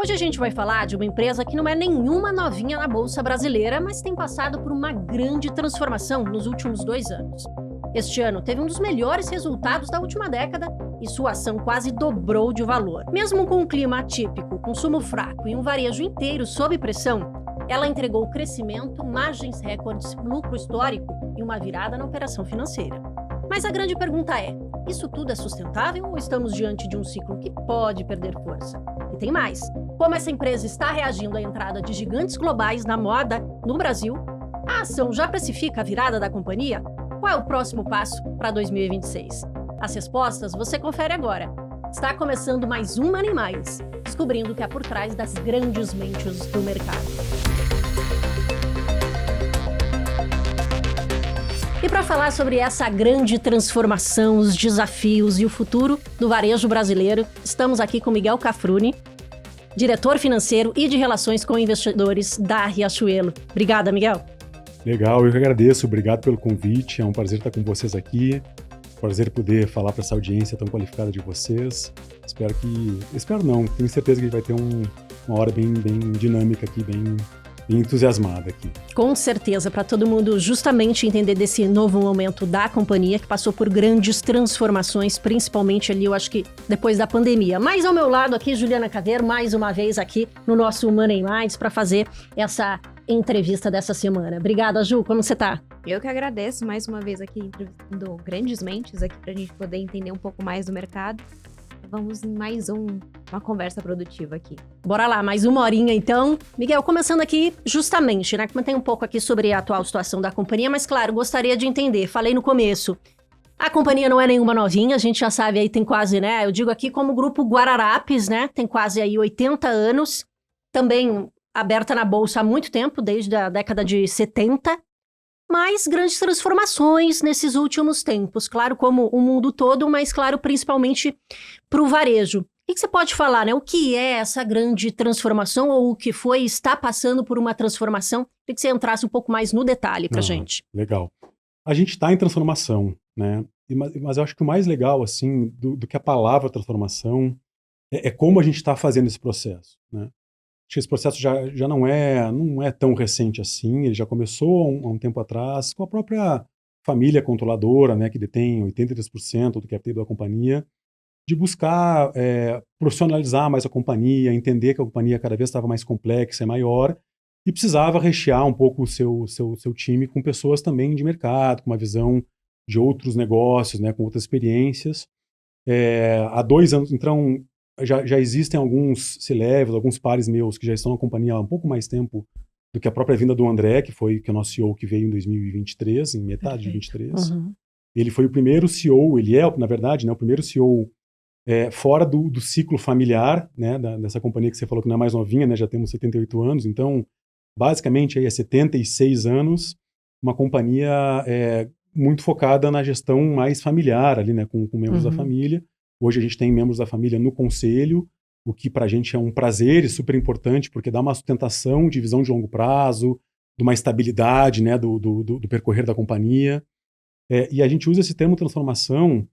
Hoje a gente vai falar de uma empresa que não é nenhuma novinha na Bolsa Brasileira, mas tem passado por uma grande transformação nos últimos 2 anos. Este ano teve um dos melhores resultados da última década e sua ação quase dobrou de valor. Mesmo com um clima atípico, consumo fraco e um varejo inteiro sob pressão, ela entregou crescimento, margens recordes, lucro histórico e uma virada na operação financeira. Mas a grande pergunta é: isso tudo é sustentável ou estamos diante de um ciclo que pode perder força? E tem mais: como essa empresa está reagindo à entrada de gigantes globais na moda no Brasil? A ação já precifica a virada da companhia? Qual é o próximo passo para 2026? As respostas você confere agora. Está começando mais um Money Minds, descobrindo o que há por trás das grandes mentes do mercado. E para falar sobre essa grande transformação, os desafios e o futuro do varejo brasileiro, estamos aqui com Miguel Cafruni, diretor financeiro e de relações com investidores da Riachuelo. Obrigada, Miguel. Legal, eu que agradeço. Obrigado pelo convite. É um prazer estar com vocês aqui. Prazer poder falar para essa audiência tão qualificada de vocês. Tenho certeza que vai ter uma hora bem dinâmica aqui, bem entusiasmada aqui. Com certeza, para todo mundo justamente entender desse novo momento da companhia, que passou por grandes transformações, principalmente ali, eu acho que depois da pandemia. Mas ao meu lado aqui, Juliana Caveiro, mais uma vez aqui no nosso Money Minds para fazer essa entrevista dessa semana. Obrigada, Ju, como você tá? Eu que agradeço mais uma vez aqui, entrevistando grandes mentes aqui pra gente poder entender um pouco mais do mercado. Vamos em mais uma conversa produtiva aqui. Bora lá, mais uma horinha então. Miguel, começando aqui justamente, né? Comentei um pouco aqui sobre a atual situação da companhia, mas claro, gostaria de entender, falei no começo, a companhia não é nenhuma novinha, a gente já sabe aí, tem quase, né? Eu digo aqui como grupo Guararapes, né? Tem quase aí 80 anos, também aberta na Bolsa há muito tempo, desde a década de 70, mas grandes transformações nesses últimos tempos, claro, como o mundo todo, mas claro, principalmente para o varejo. O que você pode falar, né? O que é essa grande transformação ou o que foi, está passando por uma transformação? Queria que você entrasse um pouco mais no detalhe para gente. Legal. A gente está em transformação, né? Mas eu acho que o mais legal, assim, do que a palavra transformação é como a gente está fazendo esse processo, né? Acho que esse processo já não é tão recente assim, ele já começou há um tempo atrás, com a própria família controladora, né, que detém 83% do capital da companhia, de buscar profissionalizar mais a companhia, entender que a companhia cada vez estava mais complexa e maior, e precisava rechear um pouco o seu time com pessoas também de mercado, com uma visão de outros negócios, né, com outras experiências. Há 2 anos, então, já existem alguns C-levels, alguns pares meus que já estão na companhia há um pouco mais tempo do que a própria vinda do André, que foi o nosso CEO que veio em 2023, em metade de 2023. Uhum. Ele foi o primeiro CEO, ele é, na verdade, né, o primeiro CEO fora do ciclo familiar, né, dessa companhia que você falou que não é mais novinha, né, já temos 78 anos, então, basicamente, aí, há 76 anos, uma companhia muito focada na gestão mais familiar, ali, né, com membros da família. Hoje a gente tem membros da família no conselho, o que para a gente é um prazer e super importante, porque dá uma sustentação de visão de longo prazo, de uma estabilidade, né, do percorrer da companhia. E a gente usa esse termo transformação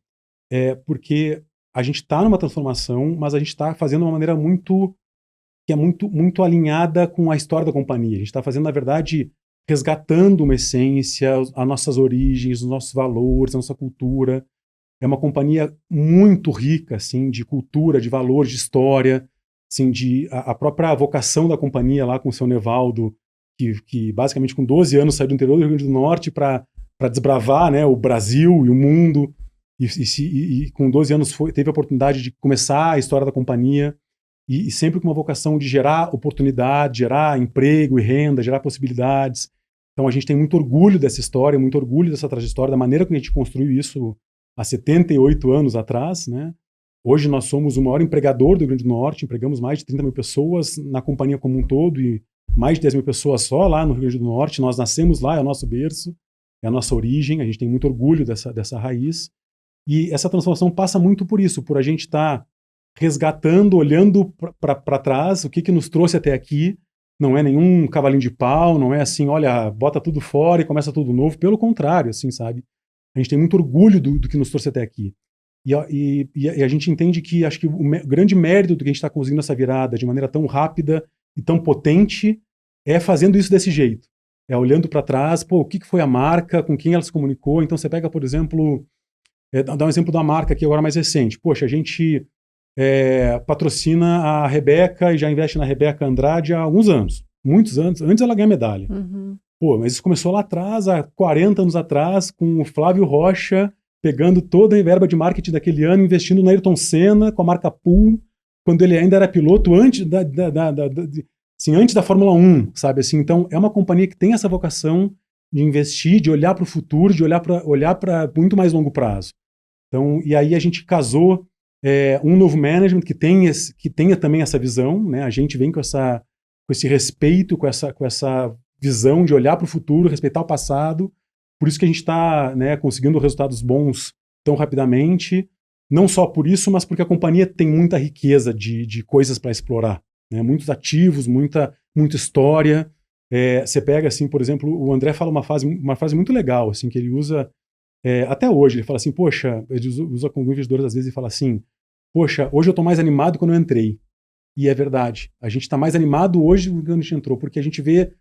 porque a gente está numa transformação, mas a gente está fazendo de uma maneira que é muito alinhada com a história da companhia. A gente está fazendo, na verdade, resgatando uma essência, as nossas origens, os nossos valores, a nossa cultura. É uma companhia muito rica, assim, de cultura, de valor, de história, assim, a própria vocação da companhia lá com o seu Nevaldo, que basicamente com 12 anos saiu do interior do Rio Grande do Norte para desbravar, né, o Brasil e o mundo, e com 12 anos teve a oportunidade de começar a história da companhia, e sempre com uma vocação de gerar oportunidade, gerar emprego e renda, gerar possibilidades. Então a gente tem muito orgulho dessa história, muito orgulho dessa trajetória, da maneira que a gente construiu isso há 78 anos atrás, né? Hoje nós somos o maior empregador do Rio Grande do Norte, empregamos mais de 30 mil pessoas na companhia como um todo e mais de 10 mil pessoas só lá no Rio Grande do Norte. Nós nascemos lá, é o nosso berço, é a nossa origem, a gente tem muito orgulho dessa raiz. E essa transformação passa muito por isso, por a gente estar resgatando, olhando para trás, o que nos trouxe até aqui. Não é nenhum cavalinho de pau, não é assim, olha, bota tudo fora e começa tudo novo. Pelo contrário, assim, sabe? A gente tem muito orgulho do que nos trouxe até aqui. E a gente entende que, acho que o grande mérito do que a gente está conseguindo essa virada de maneira tão rápida e tão potente é fazendo isso desse jeito. É olhando para trás, pô, o que foi a marca, com quem ela se comunicou. Então você pega, por exemplo, dá um exemplo da marca aqui agora mais recente. Poxa, a gente patrocina a Rebeca e já investe na Rebeca Andrade há alguns anos. Muitos anos, antes ela ganha medalha. Uhum. Pô, mas isso começou lá atrás, há 40 anos atrás, com o Flávio Rocha pegando toda a verba de marketing daquele ano, investindo no Ayrton Senna, com a marca Pool, quando ele ainda era piloto, antes antes da Fórmula 1, sabe? Assim, então, é uma companhia que tem essa vocação de investir, de olhar para o futuro, de olhar para muito mais longo prazo. Então, e aí a gente casou um novo management que tenha também essa visão, né? A gente vem com esse respeito, com essa visão de olhar para o futuro, respeitar o passado. Por isso que a gente está, né, conseguindo resultados bons tão rapidamente. Não só por isso, mas porque a companhia tem muita riqueza de coisas para explorar. Né? Muitos ativos, muita história. Você pega, assim, por exemplo, o André fala uma frase muito legal, assim, que ele usa até hoje. Ele fala assim, poxa, ele usa com alguns investidores às vezes e fala assim, poxa, hoje eu estou mais animado quando eu entrei. E é verdade. A gente está mais animado hoje do que quando a gente entrou, porque a gente vê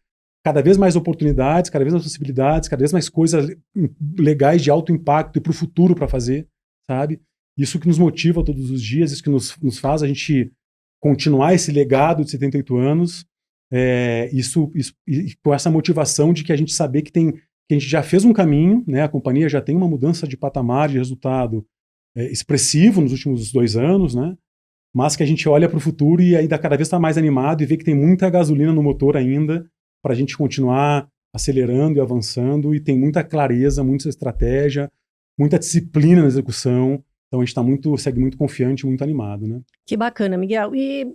cada vez mais oportunidades, cada vez mais possibilidades, cada vez mais coisas legais de alto impacto e para o futuro para fazer, sabe? Isso que nos motiva todos os dias, isso que nos faz a gente continuar esse legado de 78 anos, e com essa motivação de que a gente saber que a gente já fez um caminho, né? A companhia já tem uma mudança de patamar, de resultado expressivo nos últimos 2 anos, né? Mas que a gente olha para o futuro e ainda cada vez está mais animado e vê que tem muita gasolina no motor ainda para a gente continuar acelerando e avançando, e tem muita clareza, muita estratégia, muita disciplina na execução. Então a gente segue muito confiante, muito animado, né? Que bacana, Miguel. E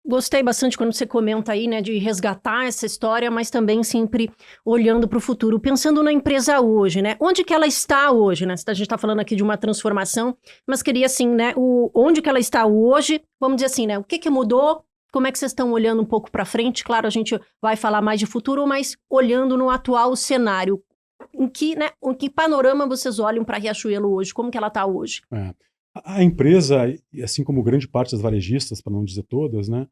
gostei bastante quando você comenta aí, né, de resgatar essa história, mas também sempre olhando para o futuro, pensando na empresa hoje, né? Onde que ela está hoje, né? A gente está falando aqui de uma transformação, mas queria assim, né, onde que ela está hoje, vamos dizer assim, né? O que mudou? Como é que vocês estão olhando um pouco para frente? Claro, a gente vai falar mais de futuro, mas olhando no atual cenário, em que panorama vocês olham para a Riachuelo hoje? Como que ela está hoje? A empresa, assim como grande parte das varejistas, para não dizer todas, né,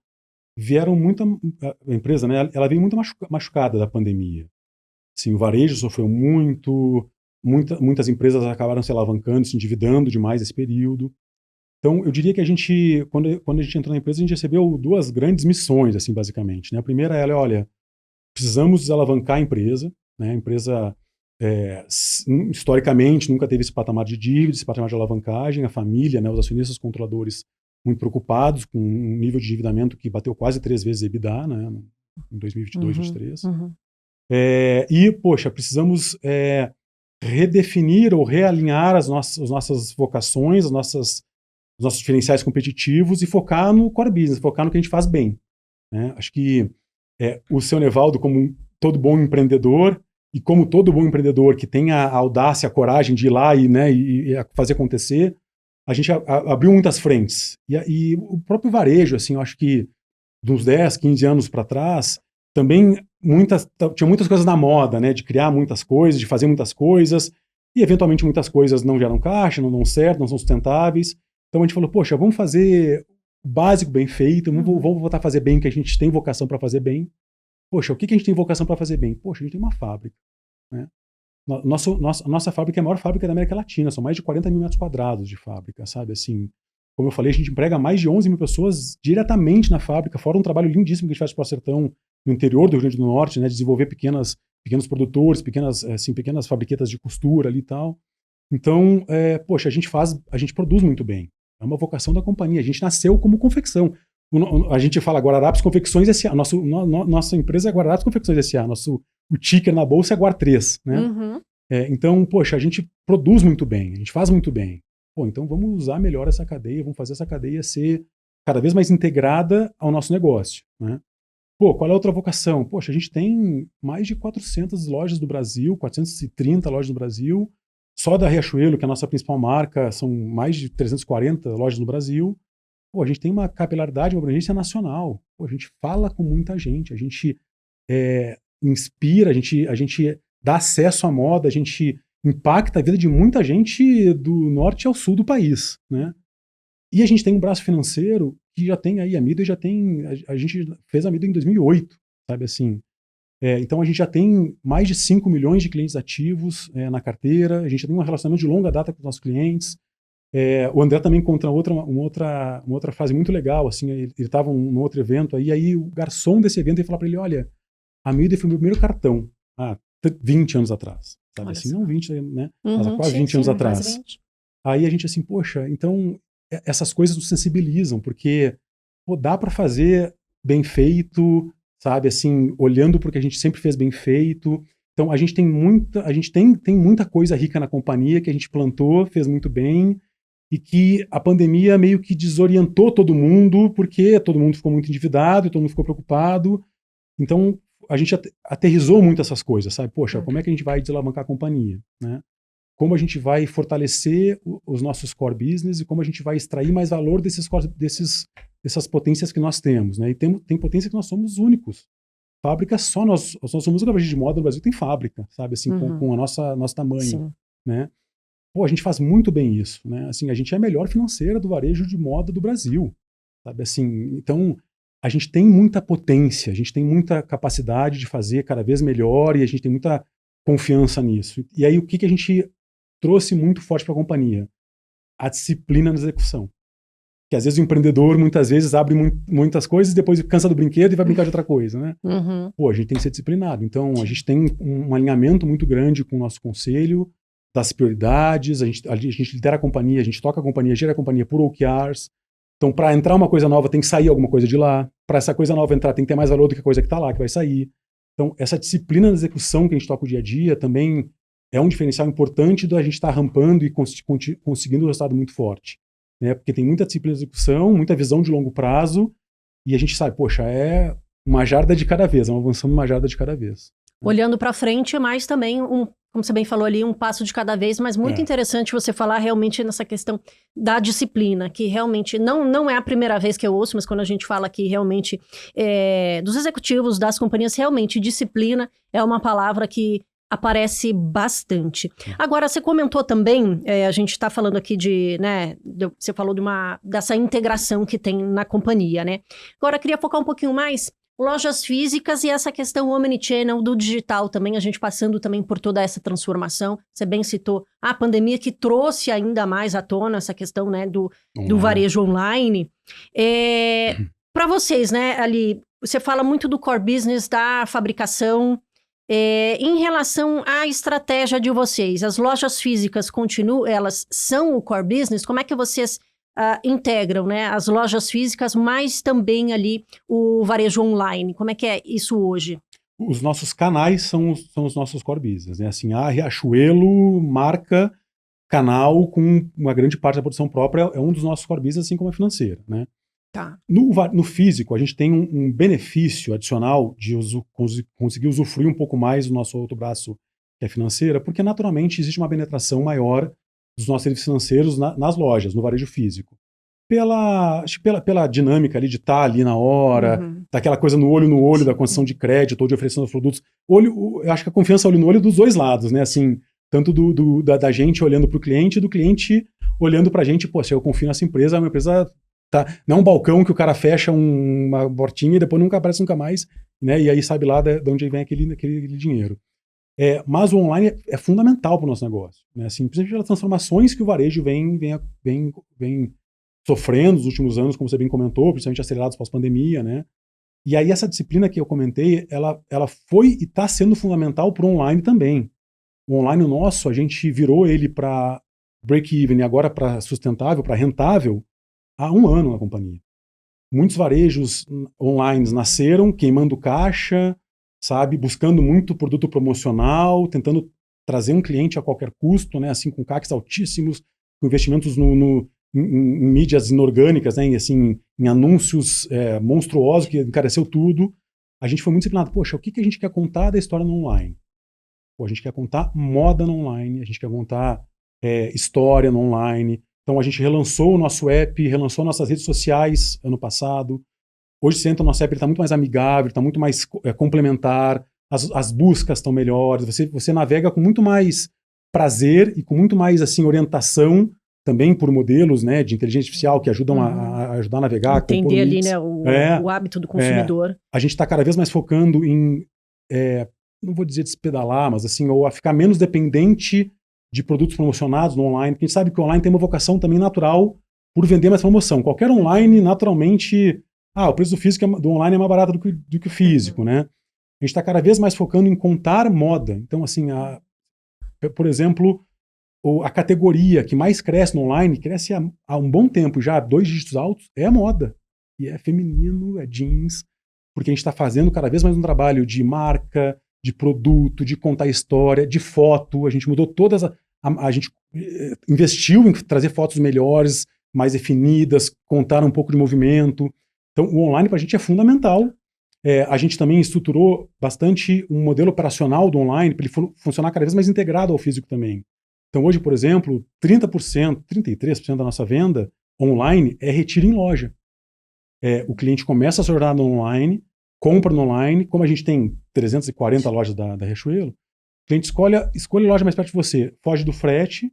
a empresa, né, ela veio muito machucada da pandemia. Assim, o varejo sofreu muito, muitas empresas acabaram se alavancando, se endividando demais nesse período. Então, eu diria que a gente, quando a gente entrou na empresa, a gente recebeu 2 grandes missões, assim, basicamente. Né? A primeira é, olha, precisamos desalavancar a empresa. Né? A empresa, historicamente, nunca teve esse patamar de dívida, esse patamar de alavancagem. A família, né, os acionistas controladores, muito preocupados com um nível de endividamento que bateu quase 3 vezes EBITDA, né, em 2022, 2023. Uhum. Poxa, precisamos redefinir ou realinhar as nossas vocações, os nossos diferenciais competitivos e focar no core business, focar no que a gente faz bem. Né? Acho que o seu Nevaldo, como todo bom empreendedor, e como todo bom empreendedor que tem a audácia, a coragem de ir lá e fazer acontecer, a gente abriu muitas frentes. E o próprio varejo, assim, eu acho que de uns 10, 15 anos para trás, também tinha muitas coisas na moda, né? De criar muitas coisas, de fazer muitas coisas, e eventualmente muitas coisas não geram caixa, não dão certo, não são sustentáveis. Então a gente falou, poxa, vamos fazer o básico bem feito, vamos voltar a fazer bem o que a gente tem vocação para fazer bem. Poxa, o que a gente tem vocação para fazer bem? Poxa, a gente tem uma fábrica. Né? Nossa fábrica é a maior fábrica da América Latina, são mais de 40 mil metros quadrados de fábrica, sabe? Assim, como eu falei, a gente emprega mais de 11 mil pessoas diretamente na fábrica, fora um trabalho lindíssimo que a gente faz para o Sertão, no interior do Rio Grande do Norte, né? Desenvolver pequenos produtores, pequenas fabriquetas de costura ali e tal. Então, poxa, a gente produz muito bem. É uma vocação da companhia. A gente nasceu como confecção. A gente fala Guararapes Confecções S.A. Nossa empresa é Guararapes Confecções S.A. O ticker na bolsa é Guar 3, né? Uhum. Então, poxa, a gente produz muito bem, a gente faz muito bem. Pô, então vamos usar melhor essa cadeia, vamos fazer essa cadeia ser cada vez mais integrada ao nosso negócio, né? Pô, qual é a outra vocação? Poxa, a gente tem mais de 400 lojas do Brasil, 430 lojas do Brasil. Só da Riachuelo, que é a nossa principal marca, são mais de 340 lojas no Brasil. Pô, a gente tem uma capilaridade, uma abrangência nacional. Pô, a gente fala com muita gente, a gente inspira, a gente dá acesso à moda, a gente impacta a vida de muita gente do norte ao sul do país, né? E a gente tem um braço financeiro que já tem aí, a Midway já tem, a gente fez a Midway em 2008, sabe assim. Então a gente já tem mais de 5 milhões de clientes ativos na carteira, a gente já tem um relacionamento de longa data com os nossos clientes. O André também encontra uma outra fase muito legal, assim, ele estava num outro evento, aí o garçom desse evento ia falar para ele, olha, a Midway foi o meu primeiro cartão, 20 anos atrás, sabe? Olha assim, não 20, né? Mas há quase 20 anos atrás. Aí a gente assim, poxa, então essas coisas nos sensibilizam, porque dá para fazer bem feito, sabe, assim, olhando porque a gente sempre fez bem feito. Então a gente tem muita coisa rica na companhia que a gente plantou, fez muito bem, e que a pandemia meio que desorientou todo mundo, porque todo mundo ficou muito endividado, todo mundo ficou preocupado. Então a gente aterrizou muito essas coisas, sabe? Poxa, como é que a gente vai desalavancar a companhia, né? Como a gente vai fortalecer os nossos core business e como a gente vai extrair mais valor dessas potências que nós temos, né? E tem potência que nós somos únicos. Fábrica só nós somos a loja de moda no Brasil tem fábrica, sabe? Assim, com a nosso tamanho, sim, né? A gente faz muito bem isso, né? Assim, a gente é a melhor financeira do varejo de moda do Brasil, sabe? Assim, então a gente tem muita potência, a gente tem muita capacidade de fazer cada vez melhor e a gente tem muita confiança nisso. E aí o que a gente trouxe muito forte para a companhia? A disciplina na execução. Que às vezes o empreendedor, muitas vezes, abre muitas coisas e depois cansa do brinquedo e vai brincar de outra coisa, né? A gente tem que ser disciplinado. Então, a gente tem um alinhamento muito grande com o nosso conselho, das prioridades, a gente lidera a companhia, a gente toca a companhia, gera a companhia por OKRs. Então, para entrar uma coisa nova, tem que sair alguma coisa de lá. Para essa coisa nova entrar, tem que ter mais valor do que a coisa que está lá, que vai sair. Então, essa disciplina na execução que a gente toca o dia a dia também é um diferencial importante da gente estar rampando e conseguindo um resultado muito forte, né? Porque tem muita disciplina de execução, muita visão de longo prazo, e a gente sabe, poxa, é uma jarda de cada vez, vamos avançando uma jarda de cada vez. Olhando para frente, mas também, como você bem falou ali, um passo de cada vez, mas muito interessante você falar realmente nessa questão da disciplina, que realmente não é a primeira vez que eu ouço, mas quando a gente fala aqui realmente dos executivos, das companhias, realmente disciplina é uma palavra que aparece bastante. Agora, você comentou também, a gente está falando aqui você falou dessa integração que tem na companhia, né? Agora, eu queria focar um pouquinho mais lojas físicas e essa questão omnichannel do digital também, a gente passando também por toda essa transformação. Você bem citou a pandemia que trouxe ainda mais à tona essa questão, né, do varejo online. Para vocês, né, ali, você fala muito do core business, da fabricação. Em relação à estratégia de vocês, as lojas físicas continuam, elas são o core business? Como é que vocês integram, né, as lojas físicas, mas também ali o varejo online? Como é que é isso hoje? Os nossos canais são os nossos core business, né? Assim, a Riachuelo, marca, canal com uma grande parte da produção própria é um dos nossos core business, assim como a financeira, né? Tá. No físico, a gente tem um benefício adicional de conseguir usufruir um pouco mais do nosso outro braço, que é financeira, porque naturalmente existe uma penetração maior dos nossos serviços financeiros nas lojas, no varejo físico. Pela dinâmica ali de estar ali na hora, daquela coisa no olho da concessão de crédito ou de oferecendo os produtos. Eu acho que a confiança olho no olho dos dois lados, né? Assim, tanto da gente olhando para o cliente e do cliente olhando para a gente, se eu confio nessa empresa, é uma empresa... Tá? Não é um balcão que o cara fecha uma portinha e depois nunca aparece nunca mais, né? E aí sabe lá de onde vem aquele dinheiro. Mas o online é fundamental para o nosso negócio, né? Assim, principalmente pelas transformações que o varejo vem sofrendo nos últimos anos, como você bem comentou, principalmente acelerados pós-pandemia, né? E aí essa disciplina que eu comentei, ela foi e está sendo fundamental para o online também. O online nosso, a gente virou ele para break-even e agora para sustentável, para rentável, há 1 ano na companhia. Muitos varejos online nasceram queimando caixa, sabe, buscando muito produto promocional, tentando trazer um cliente a qualquer custo, né, assim, com CACs altíssimos, com investimentos em mídias inorgânicas, né, em anúncios monstruosos que encareceu tudo. A gente foi muito disciplinado. Poxa, o que a gente quer contar da história no online? A gente quer contar moda no online, a gente quer contar história no online. Então a gente relançou o nosso app, relançou nossas redes sociais ano passado. Hoje você entra no nosso app, ele está muito mais amigável, está muito mais complementar, as buscas estão melhores, você navega com muito mais prazer e com muito mais assim orientação também por modelos, né, de inteligência artificial que ajudam a ajudar a navegar. Entender ali, né, o hábito do consumidor. A gente está cada vez mais focando em, não vou dizer despedalar, mas assim, ou a ficar menos dependente de produtos promocionados no online, porque a gente sabe que o online tem uma vocação também natural por vender mais promoção. Qualquer online, naturalmente, o preço do físico do online é mais barato do que o físico, né? A gente está cada vez mais focando em contar moda. Então, assim, por exemplo, a categoria que mais cresce no online, cresce há um bom tempo já, 2 dígitos altos, é a moda. E é feminino, é jeans, porque a gente está fazendo cada vez mais um trabalho de marca, de produto, de contar história, de foto. A gente mudou todas, a gente investiu em trazer fotos melhores, mais definidas, contar um pouco de movimento. Então, o online para a gente é fundamental. A gente também estruturou bastante um modelo operacional do online para ele funcionar cada vez mais integrado ao físico também. Então, hoje, por exemplo, 30%, 33% da nossa venda online é retiro em loja. O cliente começa a sua jornada no online, compra no online, como a gente tem 340 lojas da Riachuelo, o cliente escolhe a loja mais perto de você, foge do frete,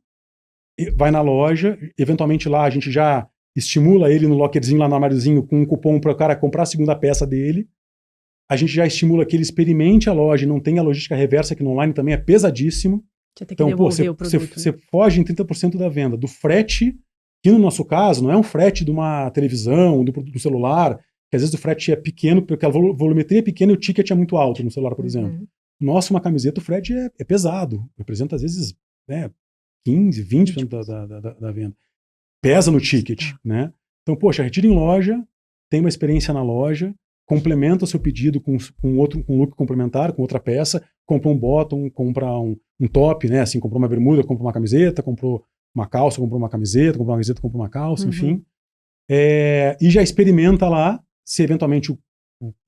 vai na loja, eventualmente lá a gente já estimula ele no lockerzinho, lá no armáriozinho, com um cupom para o cara comprar a segunda peça dele. A gente já estimula que ele experimente a loja e não tenha a logística reversa, que no online também é pesadíssimo. Você tem que devolver o produto. Você foge em 30% da venda. Do frete, que no nosso caso não é um frete de uma televisão, do celular, que às vezes o frete é pequeno, porque a volumetria é pequena e o ticket é muito alto no celular, por exemplo. Nossa, uma camiseta, o frete é pesado. Representa às vezes 15%, 20% da venda. Pesa no ticket, né? Então, poxa, retira em loja, tem uma experiência na loja, complementa o seu pedido com um look complementar, com outra peça, compra um bottom, compra um top, né? Assim, comprou uma bermuda, comprou uma camiseta, comprou uma calça, comprou uma camiseta, comprou uma camiseta, comprou uma calça, enfim. E já experimenta lá se eventualmente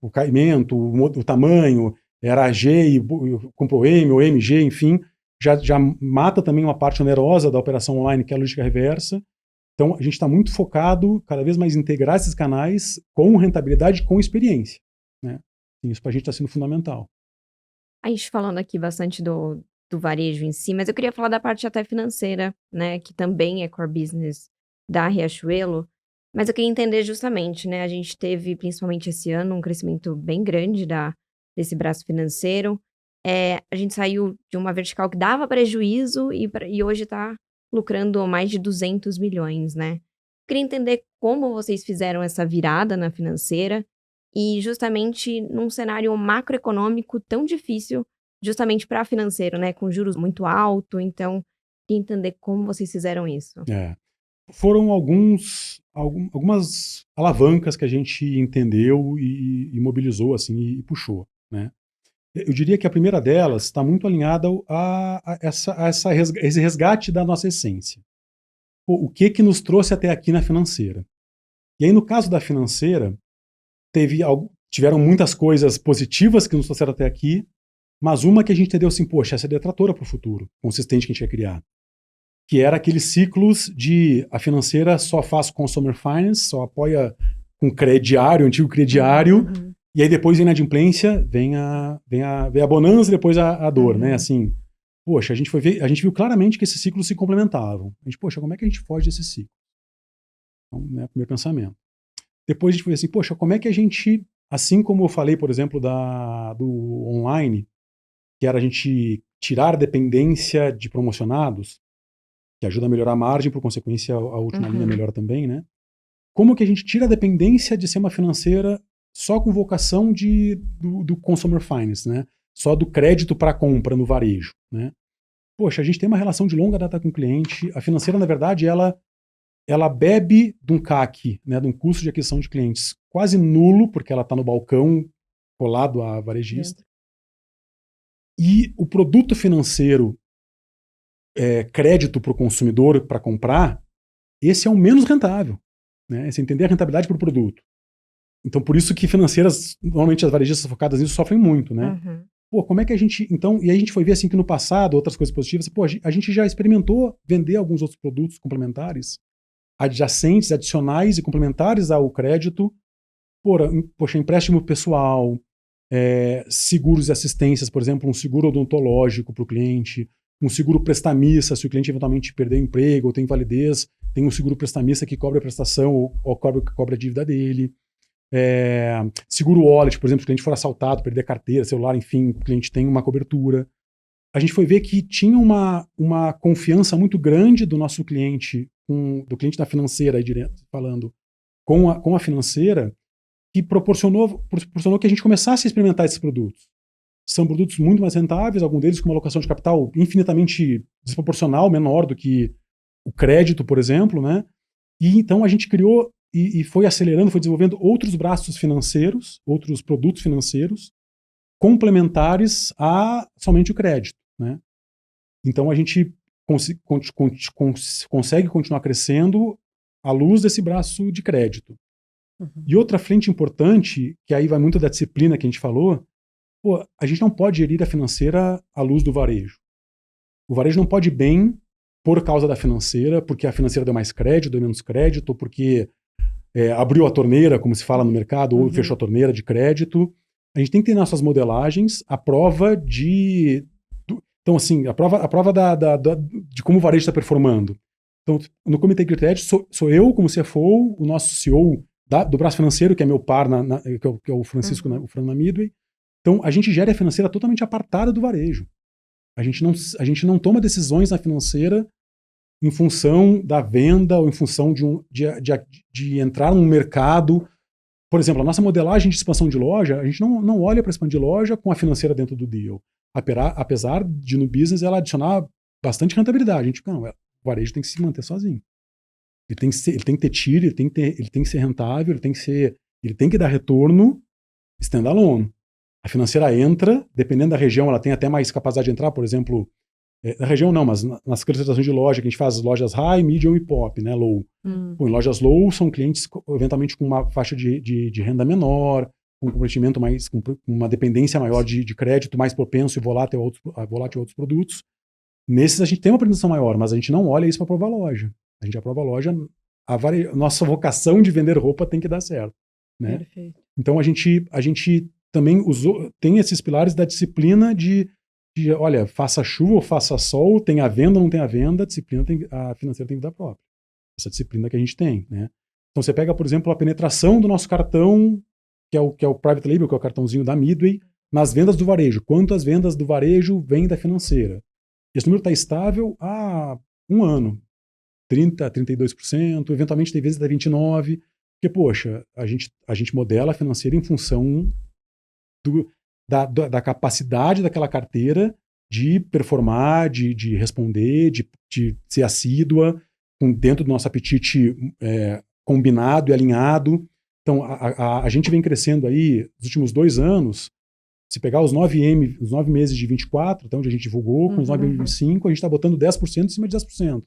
o caimento, o tamanho, era G e comprou M ou MG, enfim, já mata também uma parte onerosa da operação online, que é a logística reversa. Então, a gente está muito focado, cada vez mais, em integrar esses canais com rentabilidade, com experiência, né? E isso para a gente está sendo fundamental. A gente falando aqui bastante do varejo em si, mas eu queria falar da parte até financeira, né? Que também é core business da Riachuelo. Mas eu queria entender justamente, né? A gente teve, principalmente esse ano, um crescimento bem grande desse braço financeiro. A gente saiu de uma vertical que dava prejuízo e hoje está lucrando mais de 200 milhões, né? Queria entender como vocês fizeram essa virada na financeira e justamente num cenário macroeconômico tão difícil, justamente para financeiro, né? Com juros muito altos, então queria entender como vocês fizeram isso. Foram algumas alavancas que a gente entendeu e mobilizou assim e puxou, né? Eu diria que a primeira delas está muito alinhada a esse resgate da nossa essência. O que nos trouxe até aqui na financeira? E aí, no caso da financeira, tiveram muitas coisas positivas que nos trouxeram até aqui, mas uma que a gente entendeu assim, poxa, essa é a detratora para o futuro, consistente que a gente ia criar. Que era aqueles ciclos de a financeira só faz consumer finance, só apoia com crediário, antigo crediário, e aí depois vem a inadimplência, vem a bonança e depois a dor, né? Assim, poxa, a gente viu claramente que esses ciclos se complementavam. A gente, poxa, como é que a gente foge desse ciclo? Então, né, primeiro pensamento. Depois a gente foi assim, poxa, como é que a gente, assim como eu falei, por exemplo, do online, que era a gente tirar a dependência de promocionados, que ajuda a melhorar a margem, por consequência a última linha melhora também, né? Como que a gente tira a dependência de ser uma financeira só com vocação do consumer finance, né? Só do crédito para compra no varejo, né? Poxa, a gente tem uma relação de longa data com o cliente. A financeira, na verdade, ela bebe de um CAC, né? De um custo de aquisição de clientes quase nulo, porque ela está no balcão colado a varejista. E o produto financeiro, crédito para o consumidor para comprar, esse é o menos rentável, né? Você entender a rentabilidade para o produto. Então, por isso que financeiras, normalmente as varejistas focadas nisso sofrem muito, né? Pô, como é que a gente... Então, e aí a gente foi ver assim que no passado, outras coisas positivas, pô, a gente já experimentou vender alguns outros produtos complementares, adjacentes, adicionais e complementares ao crédito, poxa, empréstimo pessoal, seguros e assistências, por exemplo, um seguro odontológico para o cliente, um seguro prestamista, se o cliente eventualmente perder o emprego ou tem invalidez, tem um seguro prestamista que cobre a prestação ou cobre a dívida dele. Seguro wallet, por exemplo, se o cliente for assaltado, perder a carteira, celular, enfim, o cliente tem uma cobertura. A gente foi ver que tinha uma confiança muito grande do nosso cliente, do cliente da financeira, aí direto falando, com a financeira, que proporcionou que a gente começasse a experimentar esses produtos. São produtos muito mais rentáveis, alguns deles com uma alocação de capital infinitamente desproporcional, menor do que o crédito, por exemplo, né? E então a gente criou e foi acelerando, foi desenvolvendo outros braços financeiros, outros produtos financeiros, complementares a somente o crédito, né? Então a gente consegue continuar crescendo à luz desse braço de crédito. E outra frente importante, que aí vai muito da disciplina que a gente falou, a gente não pode gerir a financeira à luz do varejo. O varejo não pode ir bem por causa da financeira, porque a financeira deu mais crédito, deu menos crédito, ou porque abriu a torneira, como se fala no mercado, ou fechou a torneira de crédito. A gente tem que ter nas nossas modelagens a prova de... Então, assim, a prova de como o varejo está performando. Então, no comitê de crédito, sou eu, como CFO, o nosso CEO do braço financeiro, que é meu par, que é o Francisco, o Fran na Midway. Então, a gente gera a financeira totalmente apartada do varejo. A gente não toma decisões na financeira em função da venda ou em função de entrar num mercado. Por exemplo, a nossa modelagem de expansão de loja, a gente não olha para expandir loja com a financeira dentro do deal. Apesar de no business ela adicionar bastante rentabilidade. A gente, o varejo tem que se manter sozinho. Ele tem que ter tiro, ele tem que ser rentável, ele tem que dar retorno standalone. A financeira entra, dependendo da região, ela tem até mais capacidade de entrar, por exemplo, na região não, mas nas classificações de loja, que a gente faz lojas high, medium e pop, né, low. Em lojas low, são clientes eventualmente com uma faixa de renda menor, com um comprometimento mais, com uma dependência maior de crédito, mais propenso e volátil a outros produtos. Nesses a gente tem uma apresentação maior, mas a gente não olha isso para aprovar loja. A gente aprova a loja, nossa vocação de vender roupa tem que dar certo, né? Perfeito. Então a gente também tem esses pilares da disciplina de olha, faça chuva ou faça sol, tem a venda ou não tem a venda, a financeira tem vida própria. Essa disciplina que a gente tem, né? Então você pega, por exemplo, a penetração do nosso cartão, que é o Private Label, que é o cartãozinho da Midway, nas vendas do varejo. Quantas vendas do varejo vêm da financeira? Esse número está estável há um ano. 30%, 32%, eventualmente tem vezes da 29%, porque, poxa, a gente modela a financeira em função da capacidade daquela carteira de performar, de responder, de ser assídua, dentro do nosso apetite combinado e alinhado. Então, a gente vem crescendo aí, nos últimos 2 anos, se pegar os 9 meses de 24, até onde a gente divulgou, com os 9 meses de 25, a gente está botando 10% em cima de 10%.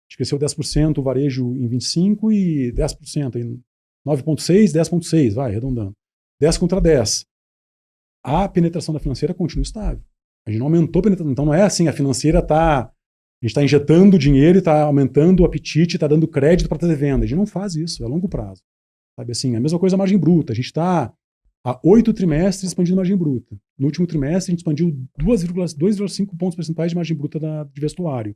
A gente cresceu 10% o varejo em 25 e 10% em 9,6, 10,6, vai, arredondando. 10 contra 10. A penetração da financeira continua estável. A gente não aumentou a penetração. Então não é assim, a financeira a gente está injetando dinheiro e está aumentando o apetite, está dando crédito para trazer venda. A gente não faz isso, é a longo prazo. Sabe assim, a mesma coisa a margem bruta. A gente está há 8 trimestres expandindo a margem bruta. No último trimestre a gente expandiu 2,5 pontos percentuais de margem bruta de vestuário.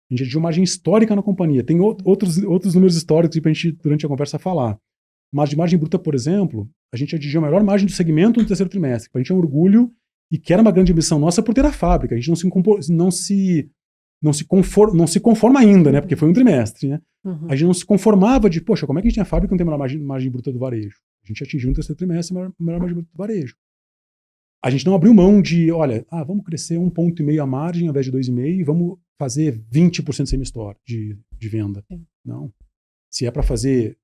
A gente atingiu margem histórica na companhia. Tem outros números históricos para a gente, durante a conversa, falar. Mas de margem bruta, por exemplo, a gente atingiu a maior margem do segmento no terceiro trimestre. Para a gente é um orgulho e que era uma grande ambição nossa por ter a fábrica. A gente não se conforma ainda, né? Porque foi um trimestre, né? A gente não se conformava de, poxa, como é que a gente tem a fábrica e não tem a maior margem bruta do varejo? A gente atingiu no terceiro trimestre a maior margem bruta do varejo. A gente não abriu mão de, olha, vamos crescer 1,5 ponto a margem ao invés de 2,5 e vamos fazer 20% semi-store de venda. Sim. Não. Se é para fazer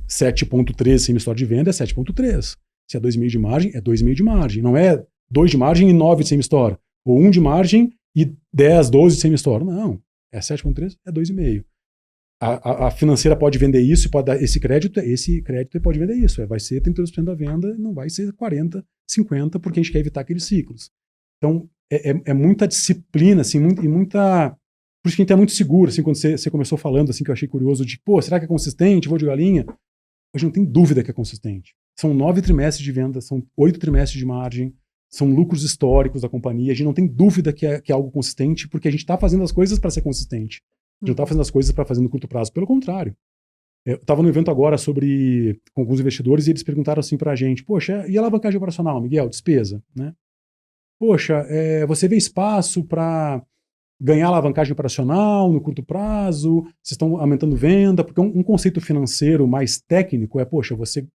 7,3 semi-store de venda, é 7,3. Se é 2,5 de margem, é 2,5 de margem. Não é 2 de margem e 9 de semi-store. Ou 1 de margem e 10, 12 de semi-store. Não. É 7,3, é 2,5. A financeira pode vender isso e pode dar esse crédito pode vender isso. Vai ser 32% da venda, não vai ser 40%, 50%, porque a gente quer evitar aqueles ciclos. Então, é muita disciplina, assim, e muita... Por isso que a gente é muito seguro, assim, quando você começou falando, assim, que eu achei curioso, de, será que é consistente? Vou de galinha? A gente não tem dúvida que é consistente. São 9 trimestres de venda, são 8 trimestres de margem, são lucros históricos da companhia, a gente não tem dúvida que é algo consistente, porque a gente está fazendo as coisas para ser consistente. A gente não está fazendo as coisas para fazer no curto prazo, pelo contrário. Eu estava no evento agora com alguns investidores e eles perguntaram assim para a gente, poxa, e a alavancagem operacional, Miguel, despesa, né? Poxa, você vê espaço para ganhar alavancagem operacional no curto prazo? Vocês estão aumentando venda? Porque um conceito financeiro mais técnico é, poxa, você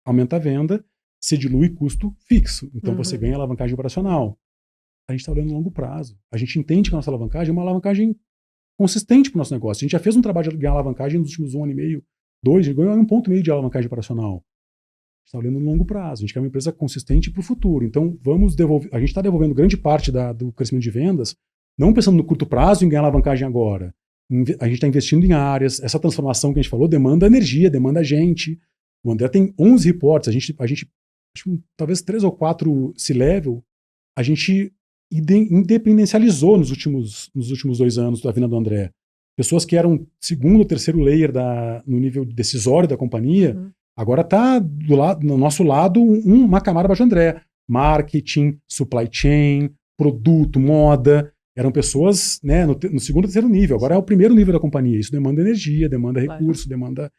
aumenta a venda, você dilui custo fixo, então você ganha alavancagem operacional. A gente está olhando no longo prazo. A gente entende que a nossa alavancagem é uma alavancagem consistente para o nosso negócio. A gente já fez um trabalho de ganhar alavancagem nos últimos 1 ano e meio, 2, ganhou 1,5 ponto de alavancagem operacional. A gente está olhando no longo prazo. A gente quer uma empresa consistente para o futuro. Então, a gente está devolvendo grande parte do crescimento de vendas, não pensando no curto prazo em ganhar alavancagem agora. A gente está investindo em áreas. Essa transformação que a gente falou demanda energia, demanda gente. O André tem 11 reports. A gente acho que talvez 3 ou 4 C-level, a gente independencializou nos últimos 2 anos da vida do André. Pessoas que eram segundo ou terceiro layer no nível decisório da companhia, agora está no nosso lado uma camada abaixo do André. Marketing, supply chain, produto, moda. Eram pessoas, né, no segundo ou terceiro nível. Agora é o primeiro nível da companhia. Isso demanda energia, demanda recurso, demanda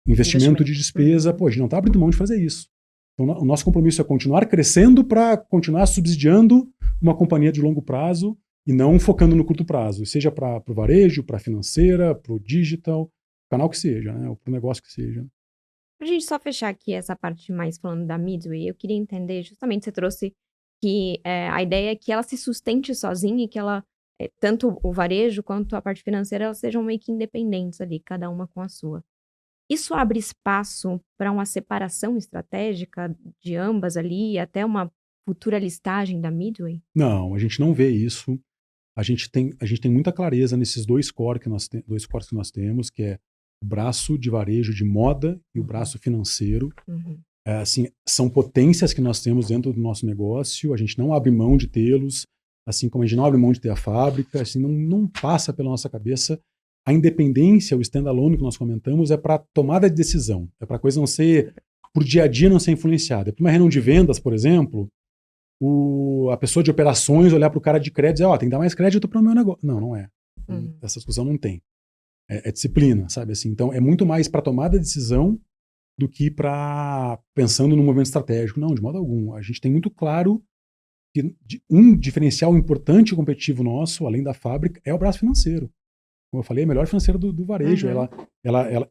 investimento de despesa. Pô, a gente não está abrindo mão de fazer isso. Então, o nosso compromisso é continuar crescendo para continuar subsidiando uma companhia de longo prazo e não focando no curto prazo, seja para o varejo, para a financeira, para o digital, canal que seja, né, ou para o negócio que seja. Pra gente só fechar aqui essa parte mais falando da Midway, eu queria entender, justamente você trouxe que a ideia é que ela se sustente sozinha e que ela, tanto o varejo quanto a parte financeira, elas sejam meio que independentes ali, cada uma com a sua. Isso abre espaço para uma separação estratégica de ambas ali, até uma futura listagem da Midway? Não, a gente não vê isso. A gente tem muita clareza nesses dois cores que nós temos, que é o braço de varejo de moda e o braço financeiro. Assim, são potências que nós temos dentro do nosso negócio, a gente não abre mão de tê-los, assim como a gente não abre mão de ter a fábrica, assim, não passa pela nossa cabeça. A independência, o standalone que nós comentamos, é para tomada de decisão, é para a coisa não ser, por dia a dia, não ser influenciada. Para uma reunião de vendas, por exemplo, a pessoa de operações olhar para o cara de crédito e dizer, tem que dar mais crédito para o meu negócio. Não é. Essa discussão não tem. É disciplina, sabe assim? Então, é muito mais para tomada de decisão do que para pensando no movimento estratégico. Não, de modo algum. A gente tem muito claro que um diferencial importante e competitivo nosso, além da fábrica, é o braço financeiro. Como eu falei, é a melhor financeira do varejo.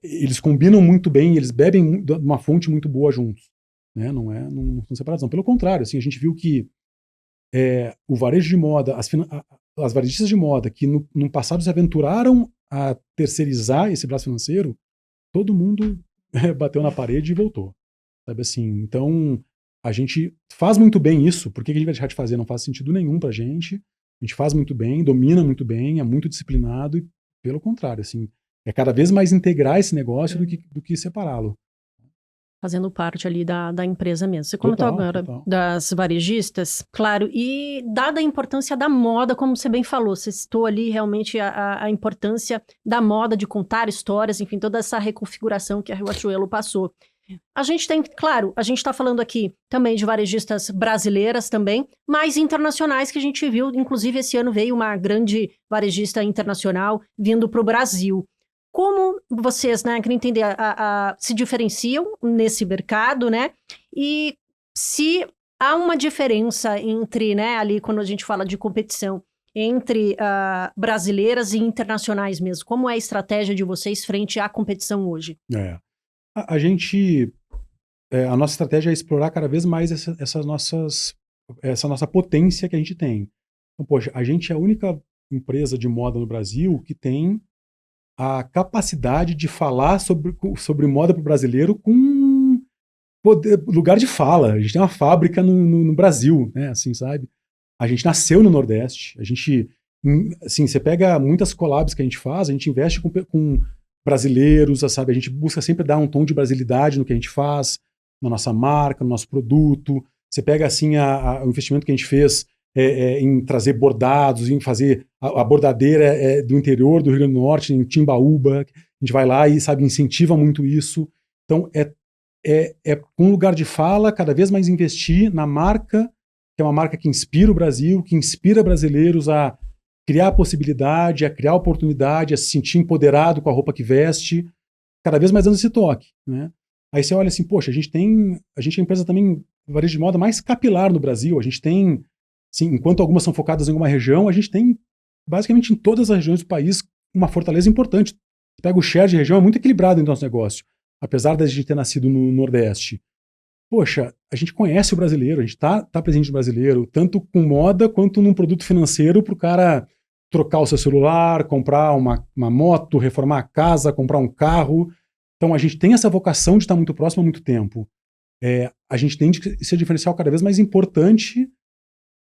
Eles combinam muito bem, eles bebem de uma fonte muito boa juntos. Né? Não são separados. Não. Pelo contrário, assim, a gente viu que o varejo de moda, as varejistas de moda que no passado se aventuraram a terceirizar esse braço financeiro, todo mundo bateu na parede e voltou. Sabe assim? Então, a gente faz muito bem isso. Por que a gente vai deixar de fazer? Não faz sentido nenhum pra gente. A gente faz muito bem, domina muito bem, é muito disciplinado e, pelo contrário, assim, é cada vez mais integrar esse negócio do que separá-lo. Fazendo parte ali da empresa mesmo. Você comentou agora das varejistas, claro, e dada a importância da moda, como você bem falou, você citou ali realmente a importância da moda, de contar histórias, enfim, toda essa reconfiguração que a Riachuelo passou. A gente tem, claro, a gente está falando aqui também de varejistas brasileiras também, mas internacionais que a gente viu, inclusive esse ano veio uma grande varejista internacional vindo para o Brasil. Como vocês, né, querem entender, se diferenciam nesse mercado, né? E se há uma diferença entre, né, ali quando a gente fala de competição, entre brasileiras e internacionais mesmo. Como é a estratégia de vocês frente à competição hoje? A nossa estratégia é explorar cada vez mais essa nossa potência que a gente tem. Então, poxa, a gente é a única empresa de moda no Brasil que tem a capacidade de falar sobre moda para o brasileiro com lugar de fala. A gente tem uma fábrica no Brasil, né, assim, sabe? A gente nasceu no Nordeste. A gente, assim, você pega muitas collabs que a gente faz, a gente investe com brasileiros, sabe? A gente busca sempre dar um tom de brasilidade no que a gente faz, na nossa marca, no nosso produto. Você pega, assim, o investimento que a gente fez em trazer bordados, em fazer a bordadeira do interior do Rio Grande do Norte, em Timbaúba. A gente vai lá e, sabe, incentiva muito isso. Então, um lugar de fala, cada vez mais investir na marca que é uma marca que inspira o Brasil, que inspira brasileiros a criar possibilidade, a criar oportunidade, a se sentir empoderado com a roupa que veste, cada vez mais dando esse toque, né? Aí você olha assim, poxa, a gente é a empresa também, varejo de moda mais capilar no Brasil, a gente tem, assim, enquanto algumas são focadas em uma região, a gente tem, basicamente em todas as regiões do país, uma fortaleza importante. Você pega o share de região, é muito equilibrado no nosso negócio, apesar da gente ter nascido no Nordeste. Poxa, a gente conhece o brasileiro, a gente tá presente no brasileiro, tanto com moda quanto num produto financeiro para o cara trocar o seu celular, comprar uma moto, reformar a casa, comprar um carro. Então a gente tem essa vocação de estar muito próximo há muito tempo. A gente tem que ser diferencial cada vez mais importante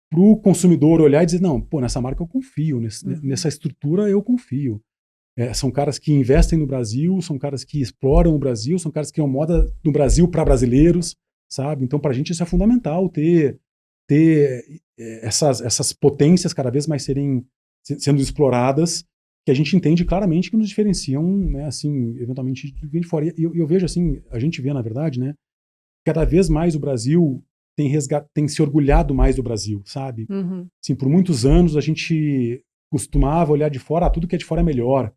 para o consumidor olhar e dizer, não, pô, nessa marca eu confio, nessa estrutura eu confio. São caras que investem no Brasil, são caras que exploram o Brasil, são caras que criam moda no Brasil para brasileiros, sabe? Então, para a gente isso é fundamental, ter essas potências cada vez mais sendo exploradas, que a gente entende claramente que nos diferenciam, né, assim, eventualmente de fora. E eu vejo assim, a gente vê, na verdade, né, cada vez mais o Brasil tem se orgulhado mais do Brasil, sabe? Uhum. Assim, por muitos anos a gente costumava olhar de fora, tudo que é de fora é melhor.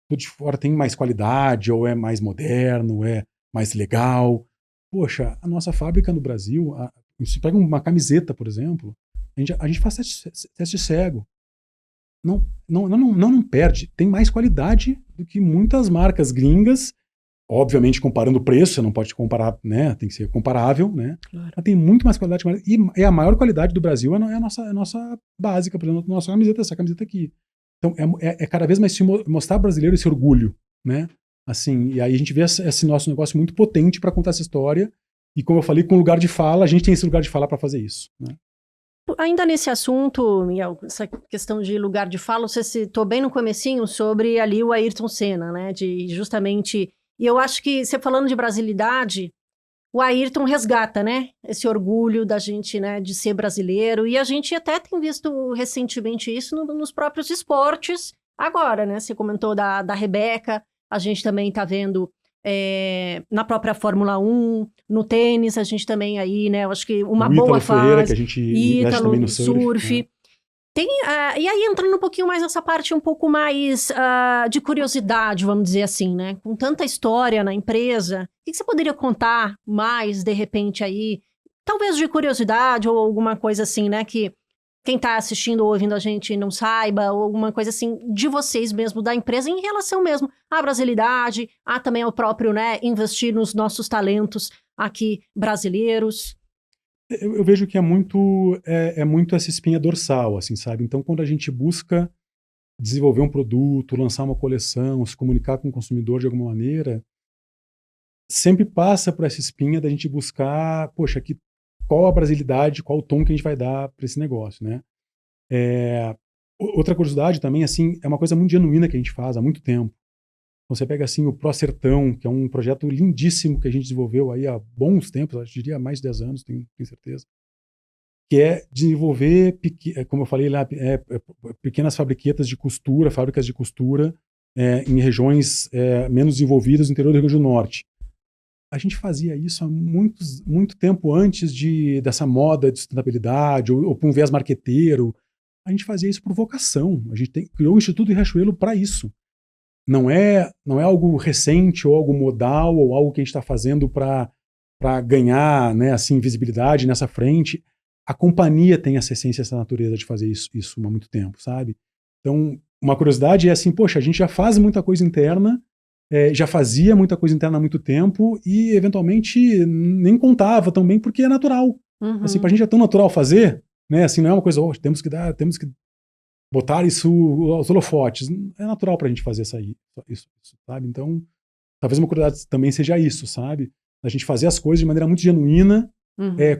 Tudo de fora tem mais qualidade, ou é mais moderno, ou é mais legal. Poxa, a nossa fábrica no Brasil, você pega uma camiseta, por exemplo, a gente faz teste cego. Não perde. Tem mais qualidade do que muitas marcas gringas. Obviamente, comparando o preço, você não pode comparar, né? Tem que ser comparável, né? Claro. Mas tem muito mais qualidade. E a maior qualidade do Brasil é a nossa básica, por exemplo, a nossa camiseta, essa camiseta aqui. Então, cada vez mais se mostrar brasileiro esse orgulho, né? Assim, e aí a gente vê esse nosso negócio muito potente para contar essa história. E como eu falei, com lugar de fala, a gente tem esse lugar de fala para fazer isso, né? Ainda nesse assunto, Miguel, essa questão de lugar de fala, você citou bem no comecinho sobre ali o Ayrton Senna, né? De justamente... E eu acho que, você falando de brasilidade, o Ayrton resgata, né? Esse orgulho da gente, né? De ser brasileiro. E a gente até tem visto recentemente isso nos próprios esportes. Agora, né? Você comentou da Rebeca. A gente também tá vendo na própria Fórmula 1, no tênis, a gente também aí, né? Eu acho que uma boa fase. Ferreira, que a gente investe também no surf. Né? Tem, e aí, entrando um pouquinho mais nessa parte um pouco mais de curiosidade, vamos dizer assim, né? Com tanta história na empresa, o que você poderia contar mais, de repente, aí? Talvez de curiosidade ou alguma coisa assim, né? Que quem está assistindo ou ouvindo a gente não saiba, ou alguma coisa assim, de vocês mesmo, da empresa, em relação mesmo à brasilidade, também ao próprio, né? Investir nos nossos talentos aqui brasileiros. Eu vejo que é muito essa espinha dorsal, assim, sabe? Então, quando a gente busca desenvolver um produto, lançar uma coleção, se comunicar com o consumidor de alguma maneira, sempre passa por essa espinha da gente buscar, poxa, qual a brasilidade, qual o tom que a gente vai dar para esse negócio, né? Outra curiosidade também, assim, é uma coisa muito genuína que a gente faz há muito tempo. Você pega assim o Pro Sertão, que é um projeto lindíssimo que a gente desenvolveu aí há bons tempos, eu diria mais de 10 anos, tenho certeza, que é desenvolver, como eu falei lá, pequenas fabriquetas de costura, fábricas de costura em regiões menos desenvolvidas no interior do Rio Grande do Norte. A gente fazia isso há muito tempo antes dessa moda de sustentabilidade ou por um viés marqueteiro. A gente fazia isso por vocação. A gente criou o Instituto Riachuelo para isso. Não é algo recente ou algo modal ou algo que a gente está fazendo para ganhar, né, assim, visibilidade nessa frente. A companhia tem essa essência, essa natureza de fazer isso há muito tempo, sabe? Então, uma curiosidade é assim, poxa, a gente já faz muita coisa interna, já fazia muita coisa interna há muito tempo e, eventualmente, nem contava tão bem porque é natural. Uhum. Assim, pra gente é tão natural fazer, né? Assim, não é uma coisa, temos que botar isso aos holofotes. É natural pra gente fazer isso, sabe? Então, talvez uma curiosidade também seja isso, sabe? A gente fazer as coisas de maneira muito genuína,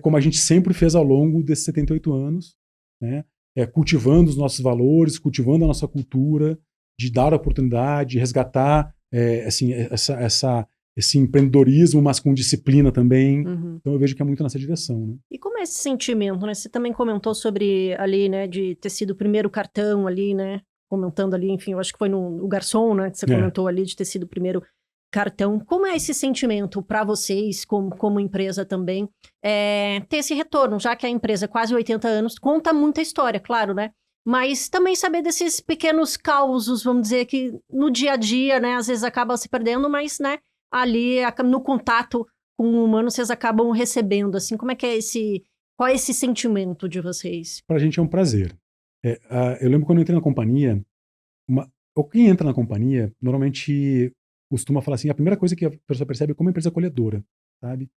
como a gente sempre fez ao longo desses 78 anos, né? Cultivando os nossos valores, cultivando a nossa cultura, de dar oportunidade, de resgatar assim, esse empreendedorismo, mas com disciplina também. Uhum. Então eu vejo que é muito nessa direção, né? E como é esse sentimento, né? Você também comentou sobre ali, né, de ter sido o primeiro cartão ali, né? Comentando ali, enfim, eu acho que foi no garçom, né? Que você comentou ali de ter sido o primeiro cartão. Como é esse sentimento para vocês, como empresa também, ter esse retorno, já que a empresa, quase 80 anos, conta muita história, claro, né? Mas também saber desses pequenos causos, vamos dizer, que no dia a dia, né, às vezes acaba se perdendo, mas, né, ali no contato com o humano, vocês acabam recebendo, assim, como é que é qual é esse sentimento de vocês? Pra gente é um prazer. Eu lembro quando eu entrei na companhia, ou quem entra na companhia, normalmente costuma falar assim, a primeira coisa que a pessoa percebe é como a empresa é acolhedora, sabe?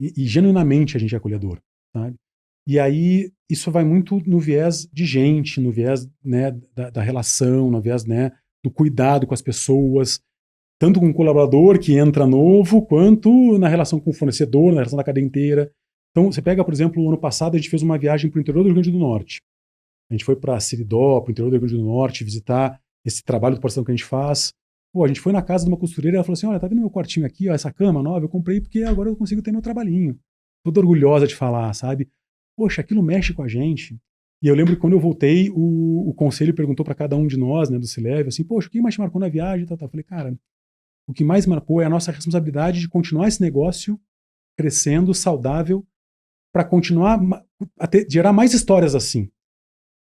E genuinamente a gente é acolhedor, sabe? E aí isso vai muito no viés de gente, no viés, né, da relação, no viés, né, do cuidado com as pessoas, tanto com o colaborador que entra novo, quanto na relação com o fornecedor, na relação da cadeia inteira. Então, você pega, por exemplo, o ano passado a gente fez uma viagem para o interior do Rio Grande do Norte. A gente foi para Seridó, para o interior do Rio Grande do Norte, visitar esse trabalho de porção que a gente faz. Pô, a gente foi na casa de uma costureira e ela falou assim, olha, tá vendo meu quartinho aqui, ó, essa cama nova? Eu comprei porque agora eu consigo ter meu trabalhinho. Toda orgulhosa de falar, sabe? Poxa, aquilo mexe com a gente. E eu lembro que quando eu voltei, o conselho perguntou para cada um de nós, né, do Cilev, assim, poxa, o que mais te marcou na viagem? Eu falei, cara, o que mais marcou é a nossa responsabilidade de continuar esse negócio crescendo, saudável, para continuar a gerar mais histórias assim.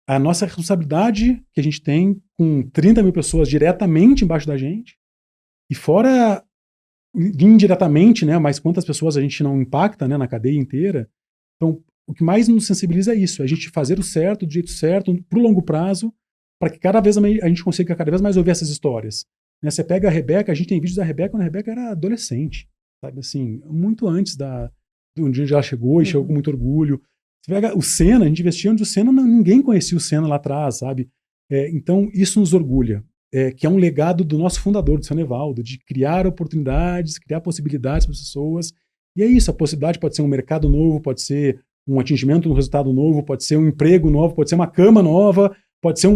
A nossa responsabilidade que a gente tem com 30 mil pessoas diretamente embaixo da gente, e fora indiretamente, né, mas quantas pessoas a gente não impacta, né, na cadeia inteira. Então, o que mais nos sensibiliza é isso, é a gente fazer o certo, do jeito certo, pro longo prazo, para que cada vez a gente consiga cada vez mais ouvir essas histórias. Né, você pega a Rebeca, a gente tem vídeos da Rebeca quando a Rebeca era adolescente, sabe, assim, muito antes do dia onde ela chegou, e chegou com muito orgulho. Você pega o Senna, a gente investia onde o Senna, ninguém conhecia o Senna lá atrás, sabe? Então, isso nos orgulha, que é um legado do nosso fundador, do Sr. Evaldo, de criar oportunidades, criar possibilidades para as pessoas. E é isso, a possibilidade pode ser um mercado novo, pode ser um atingimento, um resultado novo, pode ser um emprego novo, pode ser uma cama nova, pode ser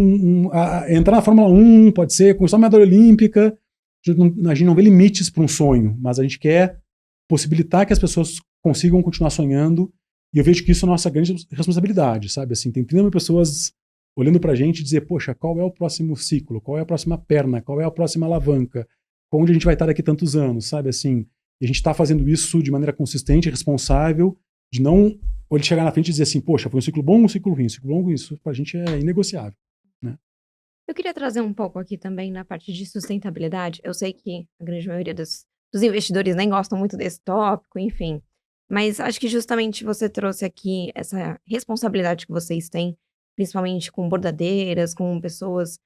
entrar na Fórmula 1, pode ser conquistar uma medalha olímpica. A gente não vê limites para um sonho, mas a gente quer possibilitar que as pessoas consigam continuar sonhando. E eu vejo que isso é a nossa grande responsabilidade, sabe? Assim, tem 30 mil pessoas olhando pra gente e dizer, poxa, qual é o próximo ciclo? Qual é a próxima perna? Qual é a próxima alavanca? Onde a gente vai estar daqui tantos anos, sabe? Assim, e a gente está fazendo isso de maneira consistente e responsável, de não ou ele chegar na frente e dizer assim, poxa, foi um ciclo bom ou um ciclo ruim? Ciclo bom, isso pra gente é inegociável, né? Eu queria trazer um pouco aqui também na parte de sustentabilidade. Eu sei que a grande maioria dos investidores nem gostam muito desse tópico, enfim. Mas acho que justamente você trouxe aqui essa responsabilidade que vocês têm, principalmente com bordadeiras, com pessoas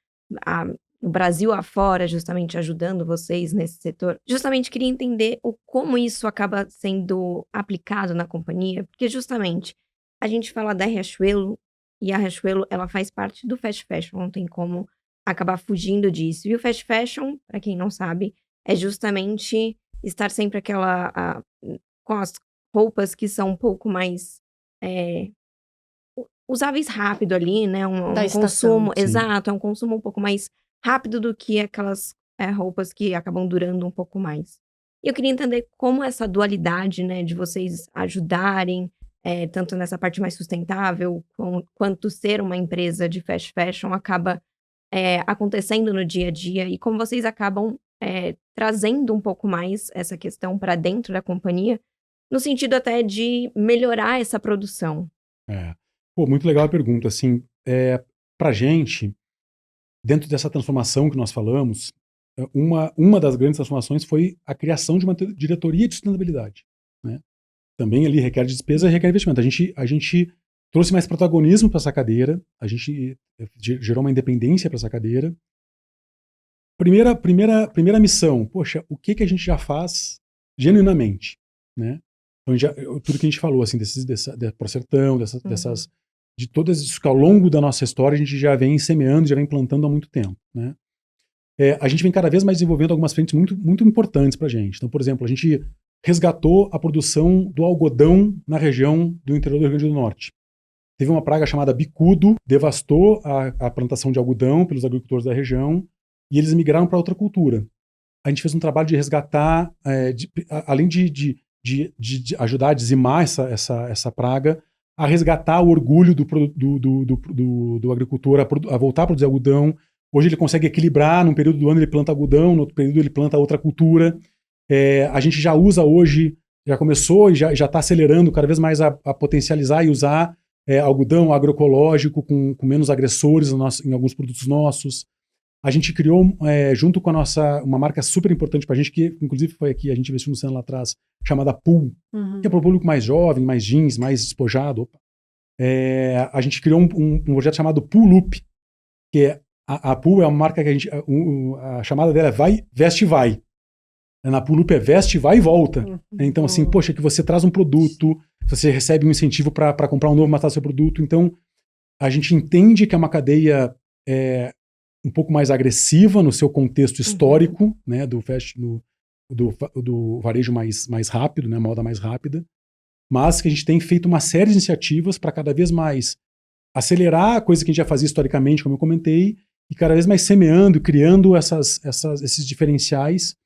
no Brasil afora, justamente ajudando vocês nesse setor. Justamente queria entender como isso acaba sendo aplicado na companhia, porque justamente a gente fala da Riachuelo, e a Riachuelo, ela faz parte do fast fashion, não tem como acabar fugindo disso. E o fast fashion, para quem não sabe, é justamente estar sempre com as roupas que são um pouco mais usáveis rápido ali, né? Um Da estação, consumo, sim. exato, é um consumo um pouco mais rápido do que aquelas roupas que acabam durando um pouco mais. E eu queria entender como essa dualidade, né, de vocês ajudarem, tanto nessa parte mais sustentável, quanto ser uma empresa de fast fashion acaba acontecendo no dia a dia, e como vocês acabam trazendo um pouco mais essa questão para dentro da companhia, no sentido até de melhorar essa produção. Pô, muito legal a pergunta. Assim, pra gente, dentro dessa transformação que nós falamos, uma das grandes transformações foi a criação de uma diretoria de sustentabilidade, né? Também ali requer despesa e requer investimento. A gente trouxe mais protagonismo para essa cadeira, a gente gerou uma independência para essa cadeira. Primeira missão, poxa, o que a gente já faz genuinamente, né? Então, tudo que a gente falou, assim, da Procertão, de todas isso que ao longo da nossa história a gente já vem semeando, já vem plantando há muito tempo, né? A gente vem cada vez mais desenvolvendo algumas frentes muito, muito importantes para a gente. Então, por exemplo, a gente resgatou a produção do algodão na região do interior do Rio Grande do Norte. Teve uma praga chamada bicudo, devastou a plantação de algodão pelos agricultores da região e eles migraram para outra cultura. A gente fez um trabalho de resgatar, além de ajudar a dizimar essa praga, a resgatar o orgulho do agricultor a voltar a produzir algodão. Hoje ele consegue equilibrar, num período do ano ele planta algodão, no outro período ele planta outra cultura. A gente já usa hoje, já começou e já está acelerando cada vez mais a potencializar e usar algodão agroecológico com menos agressores em alguns produtos nossos. A gente criou, junto com uma marca super importante para a gente, que inclusive foi aqui, a gente investiu no ano lá atrás, chamada Pool, que é para o público mais jovem, mais jeans, mais despojado. A gente criou um projeto chamado Pool Loop, que a Pool é uma marca que a chamada dela é Vai, Veste e Vai. Na Pool Loop é veste, vai e volta. Então, assim, poxa, que você traz um produto, você recebe um incentivo para comprar um novo material do seu produto. Então, a gente entende que é uma cadeia um pouco mais agressiva no seu contexto histórico, né, do varejo mais rápido, né, moda mais rápida, mas que a gente tem feito uma série de iniciativas para cada vez mais acelerar a coisa que a gente já fazia historicamente, como eu comentei, e cada vez mais semeando e criando esses diferenciais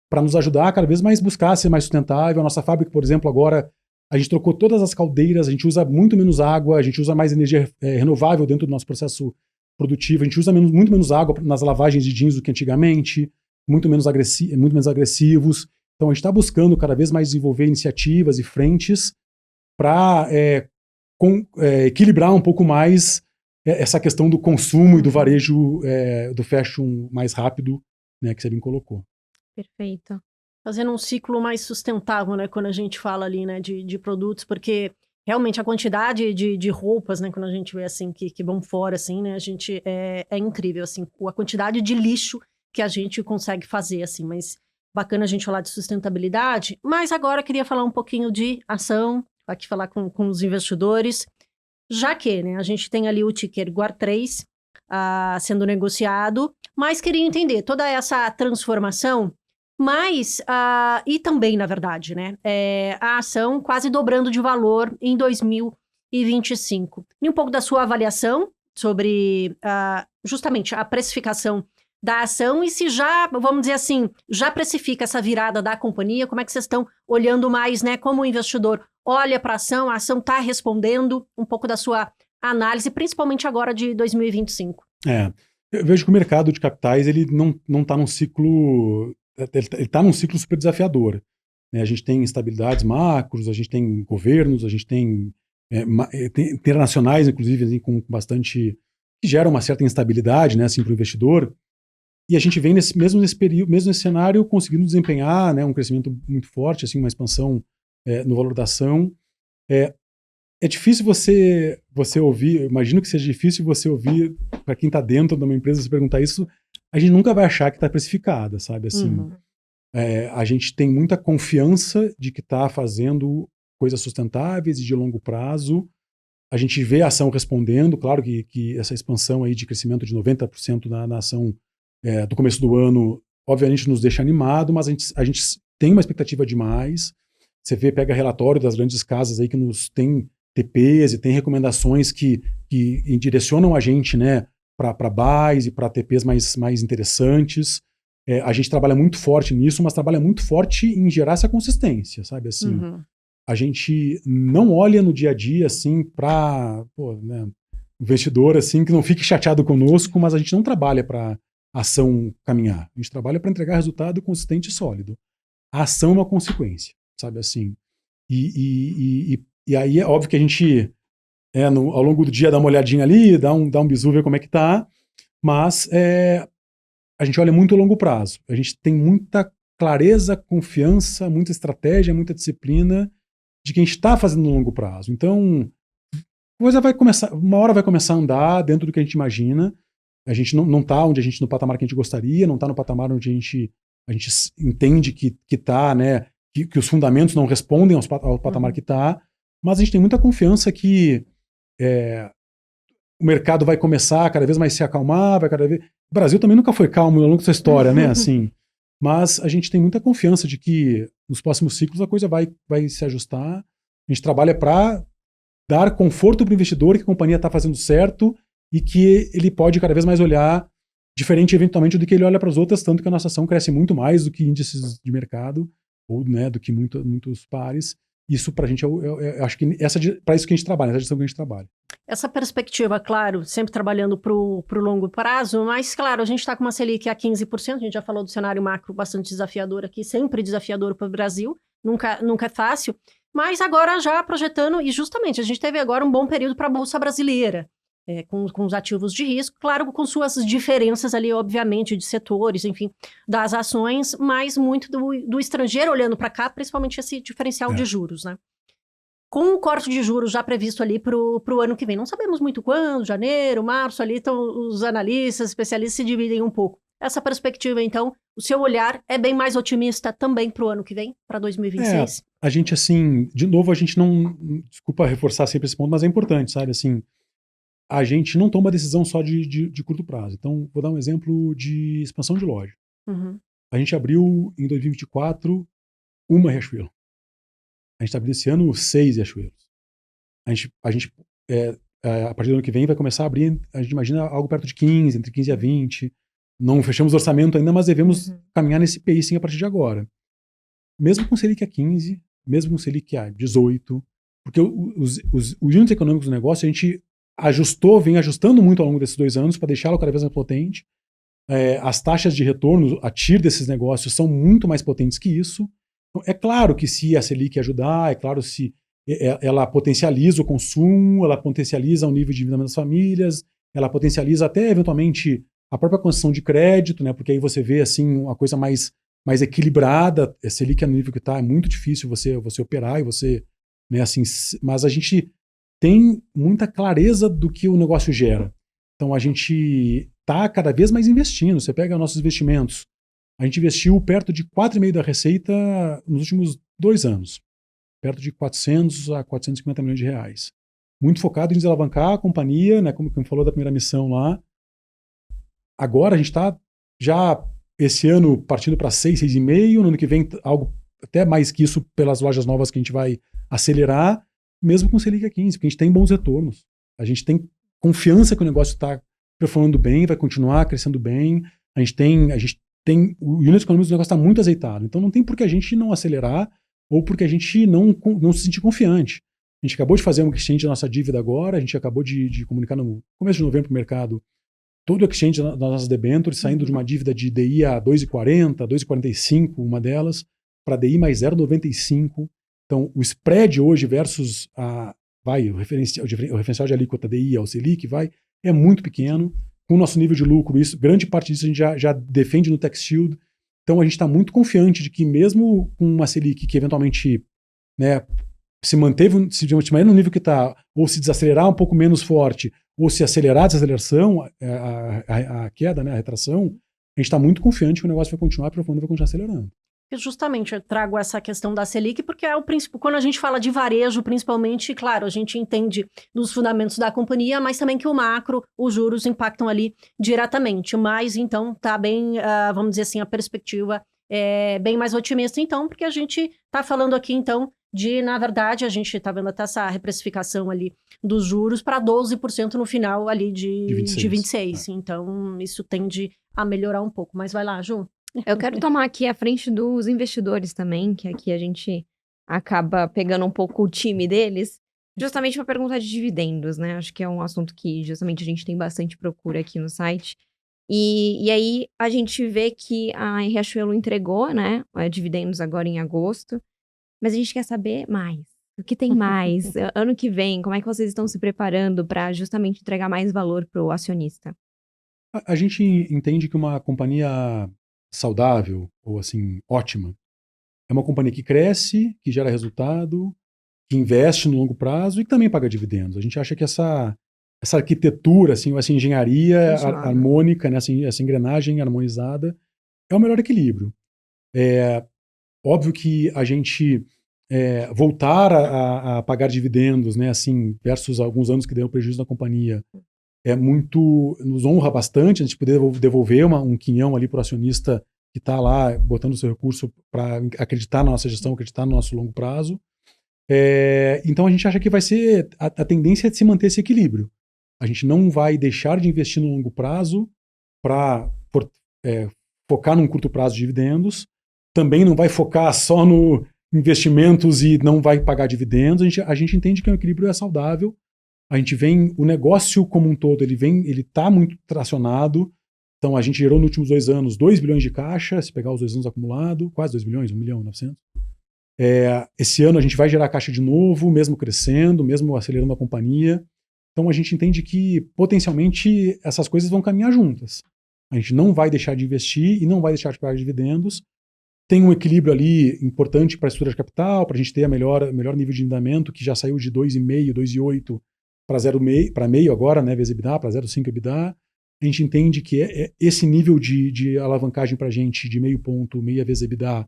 para nos ajudar a cada vez mais buscar ser mais sustentável. A nossa fábrica, por exemplo, agora a gente trocou todas as caldeiras, a gente usa muito menos água, a gente usa mais energia renovável dentro do nosso processo produtivo, a gente usa muito menos água nas lavagens de jeans do que antigamente, muito menos agressivos. Então a gente está buscando cada vez mais desenvolver iniciativas e frentes para equilibrar um pouco mais essa questão do consumo e do varejo, do fashion mais rápido, né, que você bem colocou. Perfeito. Fazendo um ciclo mais sustentável, né, quando a gente fala ali, né, de produtos, porque realmente a quantidade de roupas, né, quando a gente vê assim, que vão fora, assim, né, a gente, é incrível, assim, a quantidade de lixo que a gente consegue fazer, assim, mas bacana a gente falar de sustentabilidade, mas agora eu queria falar um pouquinho de ação, aqui falar com os investidores, já que, né, a gente tem ali o ticker GUAR3 sendo negociado, mas queria entender toda essa transformação. Mas, e também, na verdade, né, a ação quase dobrando de valor em 2025. E um pouco da sua avaliação sobre justamente a precificação da ação e se já, vamos dizer assim, já precifica essa virada da companhia, como é que vocês estão olhando mais, né, como o investidor olha para a ação está respondendo, um pouco da sua análise, principalmente agora de 2025. Eu vejo que o mercado de capitais, ele não está num ciclo... Ele está num ciclo super desafiador. Né? A gente tem instabilidades macros, a gente tem governos, a gente tem internacionais, inclusive, assim, com bastante... que geram uma certa instabilidade, né, assim, para o investidor. E a gente vem mesmo nesse cenário conseguindo desempenhar, né, um crescimento muito forte, assim, uma expansão no valor da ação. É difícil você ouvir, eu imagino que seja difícil você ouvir, para quem está dentro de uma empresa, se perguntar isso, a gente nunca vai achar que está precificada, sabe? Assim, a gente tem muita confiança de que está fazendo coisas sustentáveis e de longo prazo. A gente vê a ação respondendo, claro que essa expansão aí de crescimento de 90% na ação do começo do ano, obviamente nos deixa animado, mas a gente tem uma expectativa de mais. Você pega relatório das grandes casas aí que nos tem TPs e tem recomendações que direcionam a gente, né, para buys e para TPs mais interessantes. A gente trabalha muito forte nisso, mas trabalha muito forte em gerar essa consistência, sabe? Assim, a gente não olha no dia a dia, assim, para né, investidor, assim, que não fique chateado conosco, mas a gente não trabalha para a ação caminhar. A gente trabalha para entregar resultado consistente e sólido. A ação é uma consequência, sabe? Assim, e aí é óbvio que a gente... ao longo do dia dá uma olhadinha ali, dá um bisu, ver como é que tá, mas a gente olha muito a longo prazo. A gente tem muita clareza, confiança, muita estratégia, muita disciplina de que a gente está fazendo no longo prazo. Então, uma hora vai começar a andar dentro do que a gente imagina. A gente não está no patamar que a gente gostaria, não está no patamar onde a gente entende que está, né, que os fundamentos não respondem ao patamar que está, mas a gente tem muita confiança que o mercado vai começar a cada vez mais se acalmar, O Brasil também nunca foi calmo ao longo dessa história, né, assim, mas a gente tem muita confiança de que nos próximos ciclos a coisa vai se ajustar. A gente trabalha para dar conforto para o investidor que a companhia está fazendo certo e que ele pode cada vez mais olhar diferente eventualmente do que ele olha para as outras, tanto que a nossa ação cresce muito mais do que índices de mercado, ou, né, do que muitos pares. Isso pra gente, eu acho que para isso que a gente trabalha, essa gestão que a gente trabalha. Essa perspectiva, claro, sempre trabalhando para o longo prazo, mas, claro, a gente está com uma Selic a 15%, a gente já falou do cenário macro bastante desafiador aqui, sempre desafiador para o Brasil, nunca é fácil, mas agora já projetando, e justamente a gente teve agora um bom período para a Bolsa Brasileira, com os ativos de risco, claro, com suas diferenças ali, obviamente, de setores, enfim, das ações, mas muito do estrangeiro olhando para cá, principalmente esse diferencial de juros, né? Com o corte de juros já previsto ali para o ano que vem. Não sabemos muito quando, janeiro, março, ali então os analistas, especialistas se dividem um pouco. Essa perspectiva, então, o seu olhar é bem mais otimista também para o ano que vem, para 2026? A gente, assim, de novo, a gente não... Desculpa reforçar sempre esse ponto, mas é importante, sabe? Assim, a gente não toma decisão só de curto prazo. Então, vou dar um exemplo de expansão de loja. Uhum. A gente abriu, em 2024, uma Riachuelo. A gente está abrindo esse ano 6 Riachuelos. A gente a partir do ano que vem, vai começar a abrir, a gente imagina algo perto de 15, entre 15 a 20. Não fechamos o orçamento ainda, mas devemos caminhar nesse pacing a partir de agora. Mesmo com Selic a 15, mesmo com Selic a 18, porque os units econômicos do negócio, a gente vem ajustando muito ao longo desses 2 anos para deixá-lo cada vez mais potente. As taxas de retorno, a TIR desses negócios são muito mais potentes que isso. É claro que se a Selic ajudar, é claro se ela potencializa o consumo, ela potencializa o nível de endividamento das famílias, ela potencializa até, eventualmente, a própria concessão de crédito, né? Porque aí você vê assim, uma coisa mais equilibrada. A Selic no nível que está, é muito difícil você operar, e você, né, assim, mas a gente tem muita clareza do que o negócio gera. Então a gente está cada vez mais investindo. Você pega nossos investimentos, a gente investiu perto de 4,5% da receita nos últimos 2 anos. Perto de 400 a 450 milhões de reais. Muito focado em desalavancar a companhia, né, como falou da primeira missão lá. Agora a gente está já, esse ano, partindo para 6, 6,5%. No ano que vem, algo até mais que isso pelas lojas novas que a gente vai acelerar, mesmo com Selic a 15%, porque a gente tem bons retornos. A gente tem confiança que o negócio está performando bem, vai continuar crescendo bem. A gente tem o unit econômico do negócio está muito azeitado. Então não tem por que a gente não acelerar ou porque a gente não se sentir confiante. A gente acabou de fazer um exchange da nossa dívida agora, a gente acabou de comunicar no começo de novembro para o mercado todo o exchange das nossas debêntures, saindo de uma dívida de DI a 2,40, 2,45, uma delas, para DI mais 0,95. Então o spread hoje versus o referencial de alíquota DI ao Selic é muito pequeno. Com o nosso nível de lucro, grande parte disso a gente já defende no tax shield. Então a gente está muito confiante de que mesmo com uma Selic que eventualmente, né, se manter no nível que está, ou se desacelerar um pouco menos forte, ou se acelerar a desaceleração, a queda, né, a retração, a gente está muito confiante que o negócio vai continuar performando, vai continuar acelerando. Justamente, eu trago essa questão da Selic, porque é o principal. Quando a gente fala de varejo, principalmente, claro, a gente entende dos fundamentos da companhia, mas também que o macro, os juros impactam ali diretamente. Mas, então, tá bem, vamos dizer assim, a perspectiva é bem mais otimista, então, porque a gente tá falando aqui, então, na verdade, a gente tá vendo até essa reprecificação ali dos juros para 12% no final ali de 26. Então, isso tende a melhorar um pouco. Mas vai lá, Ju. Eu quero tomar aqui a frente dos investidores também, que aqui a gente acaba pegando um pouco o time deles, justamente para perguntar de dividendos, né? Acho que é um assunto que justamente a gente tem bastante procura aqui no site. E aí a gente vê que a Riachuelo entregou, né, dividendos agora em agosto, mas a gente quer saber mais. O que tem mais? Ano que vem, como é que vocês estão se preparando para justamente entregar mais valor para o acionista? A gente entende que uma companhia saudável, ou assim, ótima, é uma companhia que cresce, que gera resultado, que investe no longo prazo e que também paga dividendos. A gente acha que essa arquitetura, assim, essa engenharia harmônica, né, assim, essa engrenagem harmonizada é o melhor equilíbrio. É óbvio que a gente voltar a pagar dividendos, né, assim, versus alguns anos que deu prejuízo na companhia, nos honra bastante a gente poder devolver um quinhão ali para o acionista que está lá botando o seu recurso para acreditar na nossa gestão, acreditar no nosso longo prazo. Então a gente acha que vai ser a tendência é de se manter esse equilíbrio. A gente não vai deixar de investir no longo prazo para focar num curto prazo de dividendos, também não vai focar só no investimentos e não vai pagar dividendos. A gente entende que o equilíbrio é saudável. A gente vem, o negócio como um todo, ele tá muito tracionado. Então a gente gerou nos últimos 2 anos 2 bilhões de caixa, se pegar os 2 anos acumulados, quase 2 bilhões, 1 milhão e 900. Esse ano a gente vai gerar caixa de novo, mesmo crescendo, mesmo acelerando a companhia. Então a gente entende que potencialmente essas coisas vão caminhar juntas. A gente não vai deixar de investir e não vai deixar de pagar dividendos. Tem um equilíbrio ali importante para a estrutura de capital, para a gente ter melhor nível de endividamento, que já saiu de 2,5, 2,8 para 0,5, para meio agora, né, vezes EBITDA, para 0,5 EBITDA. A gente entende que esse nível de alavancagem para a gente de meio ponto, meia vezes EBITDA,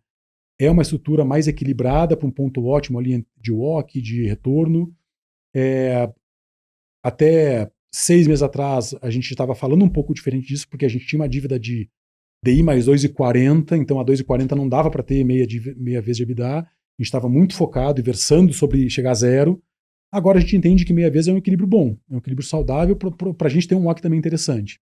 é uma estrutura mais equilibrada para um ponto ótimo ali de WACC, de retorno. Até 6 meses atrás, a gente estava falando um pouco diferente disso, porque a gente tinha uma dívida de DI mais 2,40, então a 2,40 não dava para ter meia vez de EBITDA. A gente estava muito focado e versando sobre chegar a 0. Agora a gente entende que meia vez é um equilíbrio bom, é um equilíbrio saudável para a gente ter um WACC também interessante.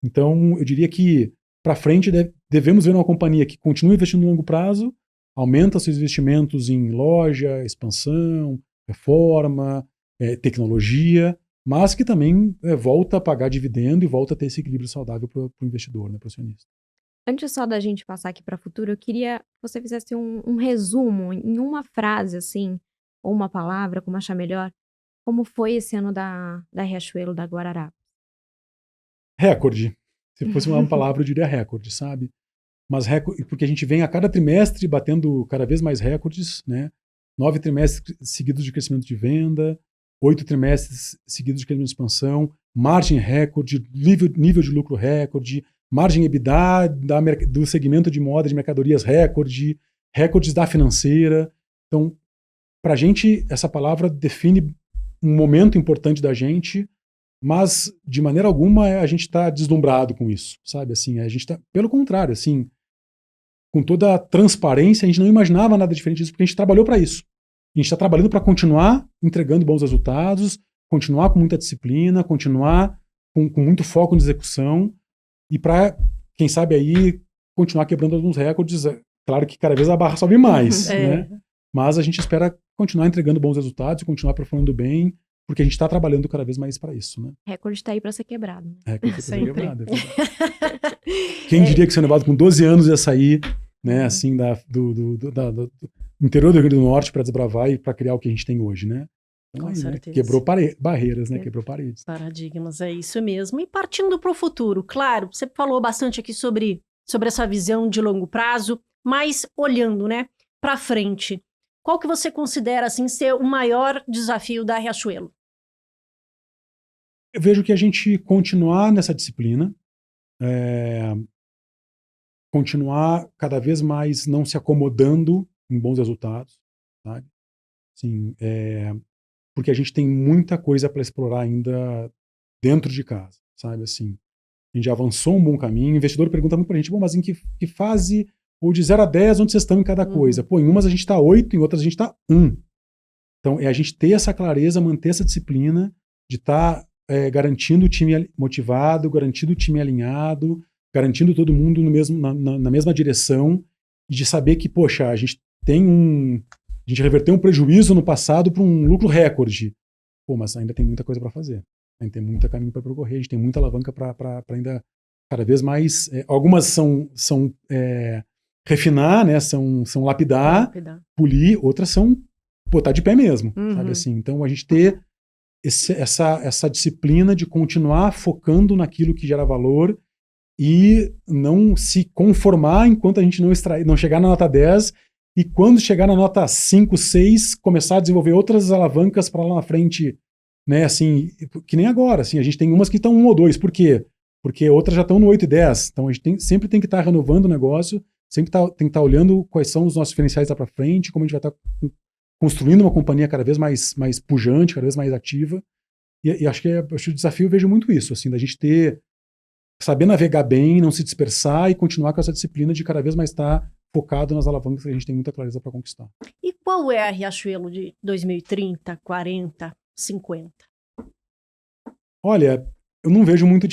Então, eu diria que para frente devemos ver uma companhia que continue investindo no longo prazo, aumenta seus investimentos em loja, expansão, reforma, tecnologia, mas que também volta a pagar dividendo e volta a ter esse equilíbrio saudável para o investidor, né, para o acionista. Antes só da gente passar aqui para o futuro, eu queria que você fizesse um resumo em uma frase, assim, ou uma palavra, como achar melhor, como foi esse ano da Riachuelo, da Guararapes. Recorde. Se fosse uma palavra, eu diria recorde, sabe? Mas porque a gente vem a cada trimestre batendo cada vez mais recordes, né? 9 trimestres seguidos de crescimento de venda, 8 trimestres seguidos de crescimento de expansão, margem recorde, nível de lucro recorde, margem EBITDA do segmento de moda de mercadorias recorde, recordes da financeira. Então, para a gente, essa palavra define um momento importante da gente, mas de maneira alguma a gente está deslumbrado com isso, sabe? Assim, a gente está, pelo contrário, assim, com toda a transparência, a gente não imaginava nada diferente disso, porque a gente trabalhou para isso. A gente está trabalhando para continuar entregando bons resultados, continuar com muita disciplina, continuar com muito foco na execução e para, quem sabe aí, continuar quebrando alguns recordes. Claro que cada vez a barra sobe mais, né? Mas a gente espera continuar entregando bons resultados, continuar performando bem, porque a gente está trabalhando cada vez mais para isso, né? Recorde está aí para ser quebrado. Né? Recorde está aí para ser quebrado. Quem diria que seu Nevado com 12 anos ia sair, né, assim, do interior do Rio Grande do Norte para desbravar e para criar o que a gente tem hoje, né? Então, com certeza. Né? Quebrou barreiras, né? Quebrou paredes. Paradigmas, é isso mesmo. E partindo para o futuro, claro, você falou bastante aqui sobre essa visão de longo prazo, mas olhando, né, para frente, qual que você considera, assim, ser o maior desafio da Riachuelo? Eu vejo que a gente continuar nessa disciplina, continuar cada vez mais não se acomodando em bons resultados, sabe? Assim, porque a gente tem muita coisa para explorar ainda dentro de casa, sabe? Assim, a gente já avançou um bom caminho. O investidor pergunta muito para a gente, bom, mas em que fase, ou de 0 a 10, onde vocês estão em cada coisa? Pô, em umas a gente está 8, em outras a gente está 1. Então, é a gente ter essa clareza, manter essa disciplina de estar garantindo o time motivado, garantindo o time alinhado, garantindo todo mundo na mesma direção, e de saber que, poxa, a gente reverteu um prejuízo no passado para um lucro recorde. Pô, mas ainda tem muita coisa para fazer. Ainda tem muito caminho para percorrer, a gente tem muita alavanca para ainda cada vez mais. Algumas são refinar, né? São lapidar, polir, outras são botar de pé mesmo, sabe assim? Então a gente ter essa disciplina de continuar focando naquilo que gera valor e não se conformar enquanto a gente não chegar na nota 10 e quando chegar na nota 5, 6, começar a desenvolver outras alavancas para lá na frente, né, assim, que nem agora, assim, a gente tem umas que estão 1 ou 2, por quê? Porque outras já estão no 8 e 10, então a gente sempre tem que estar renovando o negócio, sempre tem que estar olhando quais são os nossos diferenciais lá para frente, como a gente vai estar construindo uma companhia cada vez mais pujante, cada vez mais ativa, e acho que o desafio, eu vejo muito isso, assim, da gente saber navegar bem, não se dispersar e continuar com essa disciplina de cada vez mais estar focado nas alavancas que a gente tem muita clareza para conquistar. E qual é a Riachuelo de 2030, 40, 50? Olha, eu não vejo muito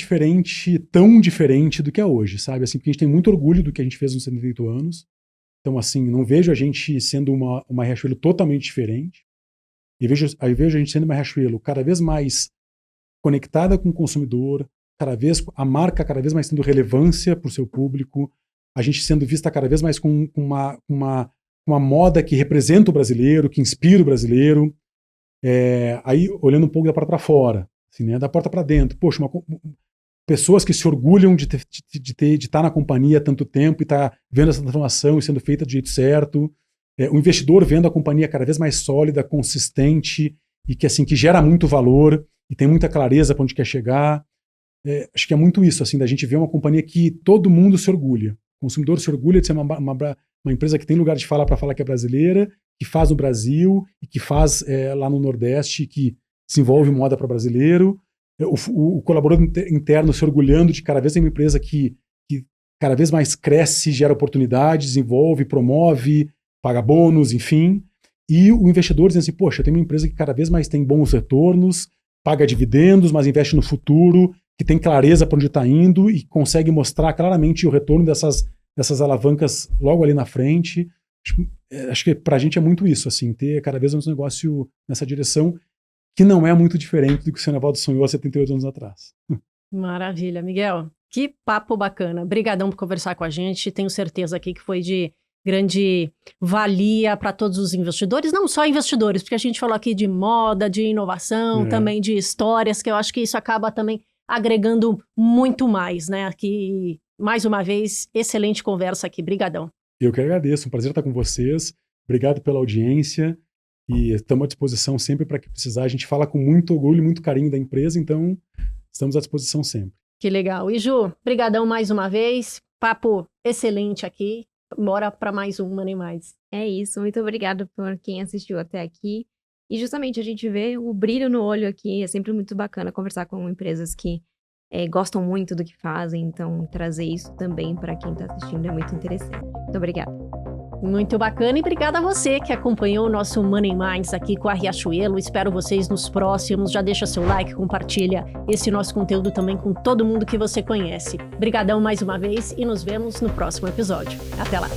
tão diferente do que é hoje, sabe? Assim, porque a gente tem muito orgulho do que a gente fez nos 78 anos. Então, assim, não vejo a gente sendo uma Riachuelo totalmente diferente. E aí vejo a gente sendo uma Riachuelo cada vez mais conectada com o consumidor, a marca cada vez mais tendo relevância para o seu público, a gente sendo vista cada vez mais com uma moda que representa o brasileiro, que inspira o brasileiro. Aí, olhando um pouco da porta para fora, assim, né? Da porta para dentro. Poxa, pessoas que se orgulham de estar na companhia há tanto tempo e estar vendo essa transformação e sendo feita do jeito certo. O investidor vendo a companhia cada vez mais sólida, consistente e que gera muito valor e tem muita clareza para onde quer chegar. Acho que é muito isso, assim, da gente ver uma companhia que todo mundo se orgulha. O consumidor se orgulha de ser uma empresa que tem lugar de fala para falar que é brasileira, que faz no Brasil e que faz lá no Nordeste, que desenvolve moda para brasileiro. O colaborador interno se orgulhando de cada vez ter uma empresa que cada vez mais cresce, gera oportunidades, desenvolve, promove, paga bônus, enfim. E o investidor dizendo assim, poxa, eu tenho uma empresa que cada vez mais tem bons retornos, paga dividendos, mas investe no futuro, que tem clareza para onde está indo e consegue mostrar claramente o retorno dessas alavancas logo ali na frente. Acho que para a gente é muito isso, assim, ter cada vez um negócio nessa direção que não é muito diferente do que o Sr. Evaldo sonhou há 78 anos atrás. Maravilha, Miguel. Que papo bacana. Obrigadão por conversar com a gente. Tenho certeza aqui que foi de grande valia para todos os investidores, não só investidores, porque a gente falou aqui de moda, de inovação, também de histórias, que eu acho que isso acaba também agregando muito mais, né? Aqui, mais uma vez, excelente conversa aqui. Brigadão. Eu que agradeço, um prazer estar com vocês. Obrigado pela audiência e estamos à disposição sempre para que precisar. A gente fala com muito orgulho e muito carinho da empresa, então estamos à disposição sempre. Que legal. E Ju, brigadão mais uma vez. Papo excelente aqui. Bora para mais um Money Minds. É isso, muito obrigada por quem assistiu até aqui. E justamente a gente vê o brilho no olho aqui, é sempre muito bacana conversar com empresas que gostam muito do que fazem, então trazer isso também para quem está assistindo é muito interessante. Muito obrigada. Muito bacana e obrigada a você que acompanhou o nosso Money Minds aqui com a Riachuelo. Espero vocês nos próximos. Já deixa seu like, compartilha esse nosso conteúdo também com todo mundo que você conhece. Brigadão mais uma vez e nos vemos no próximo episódio. Até lá!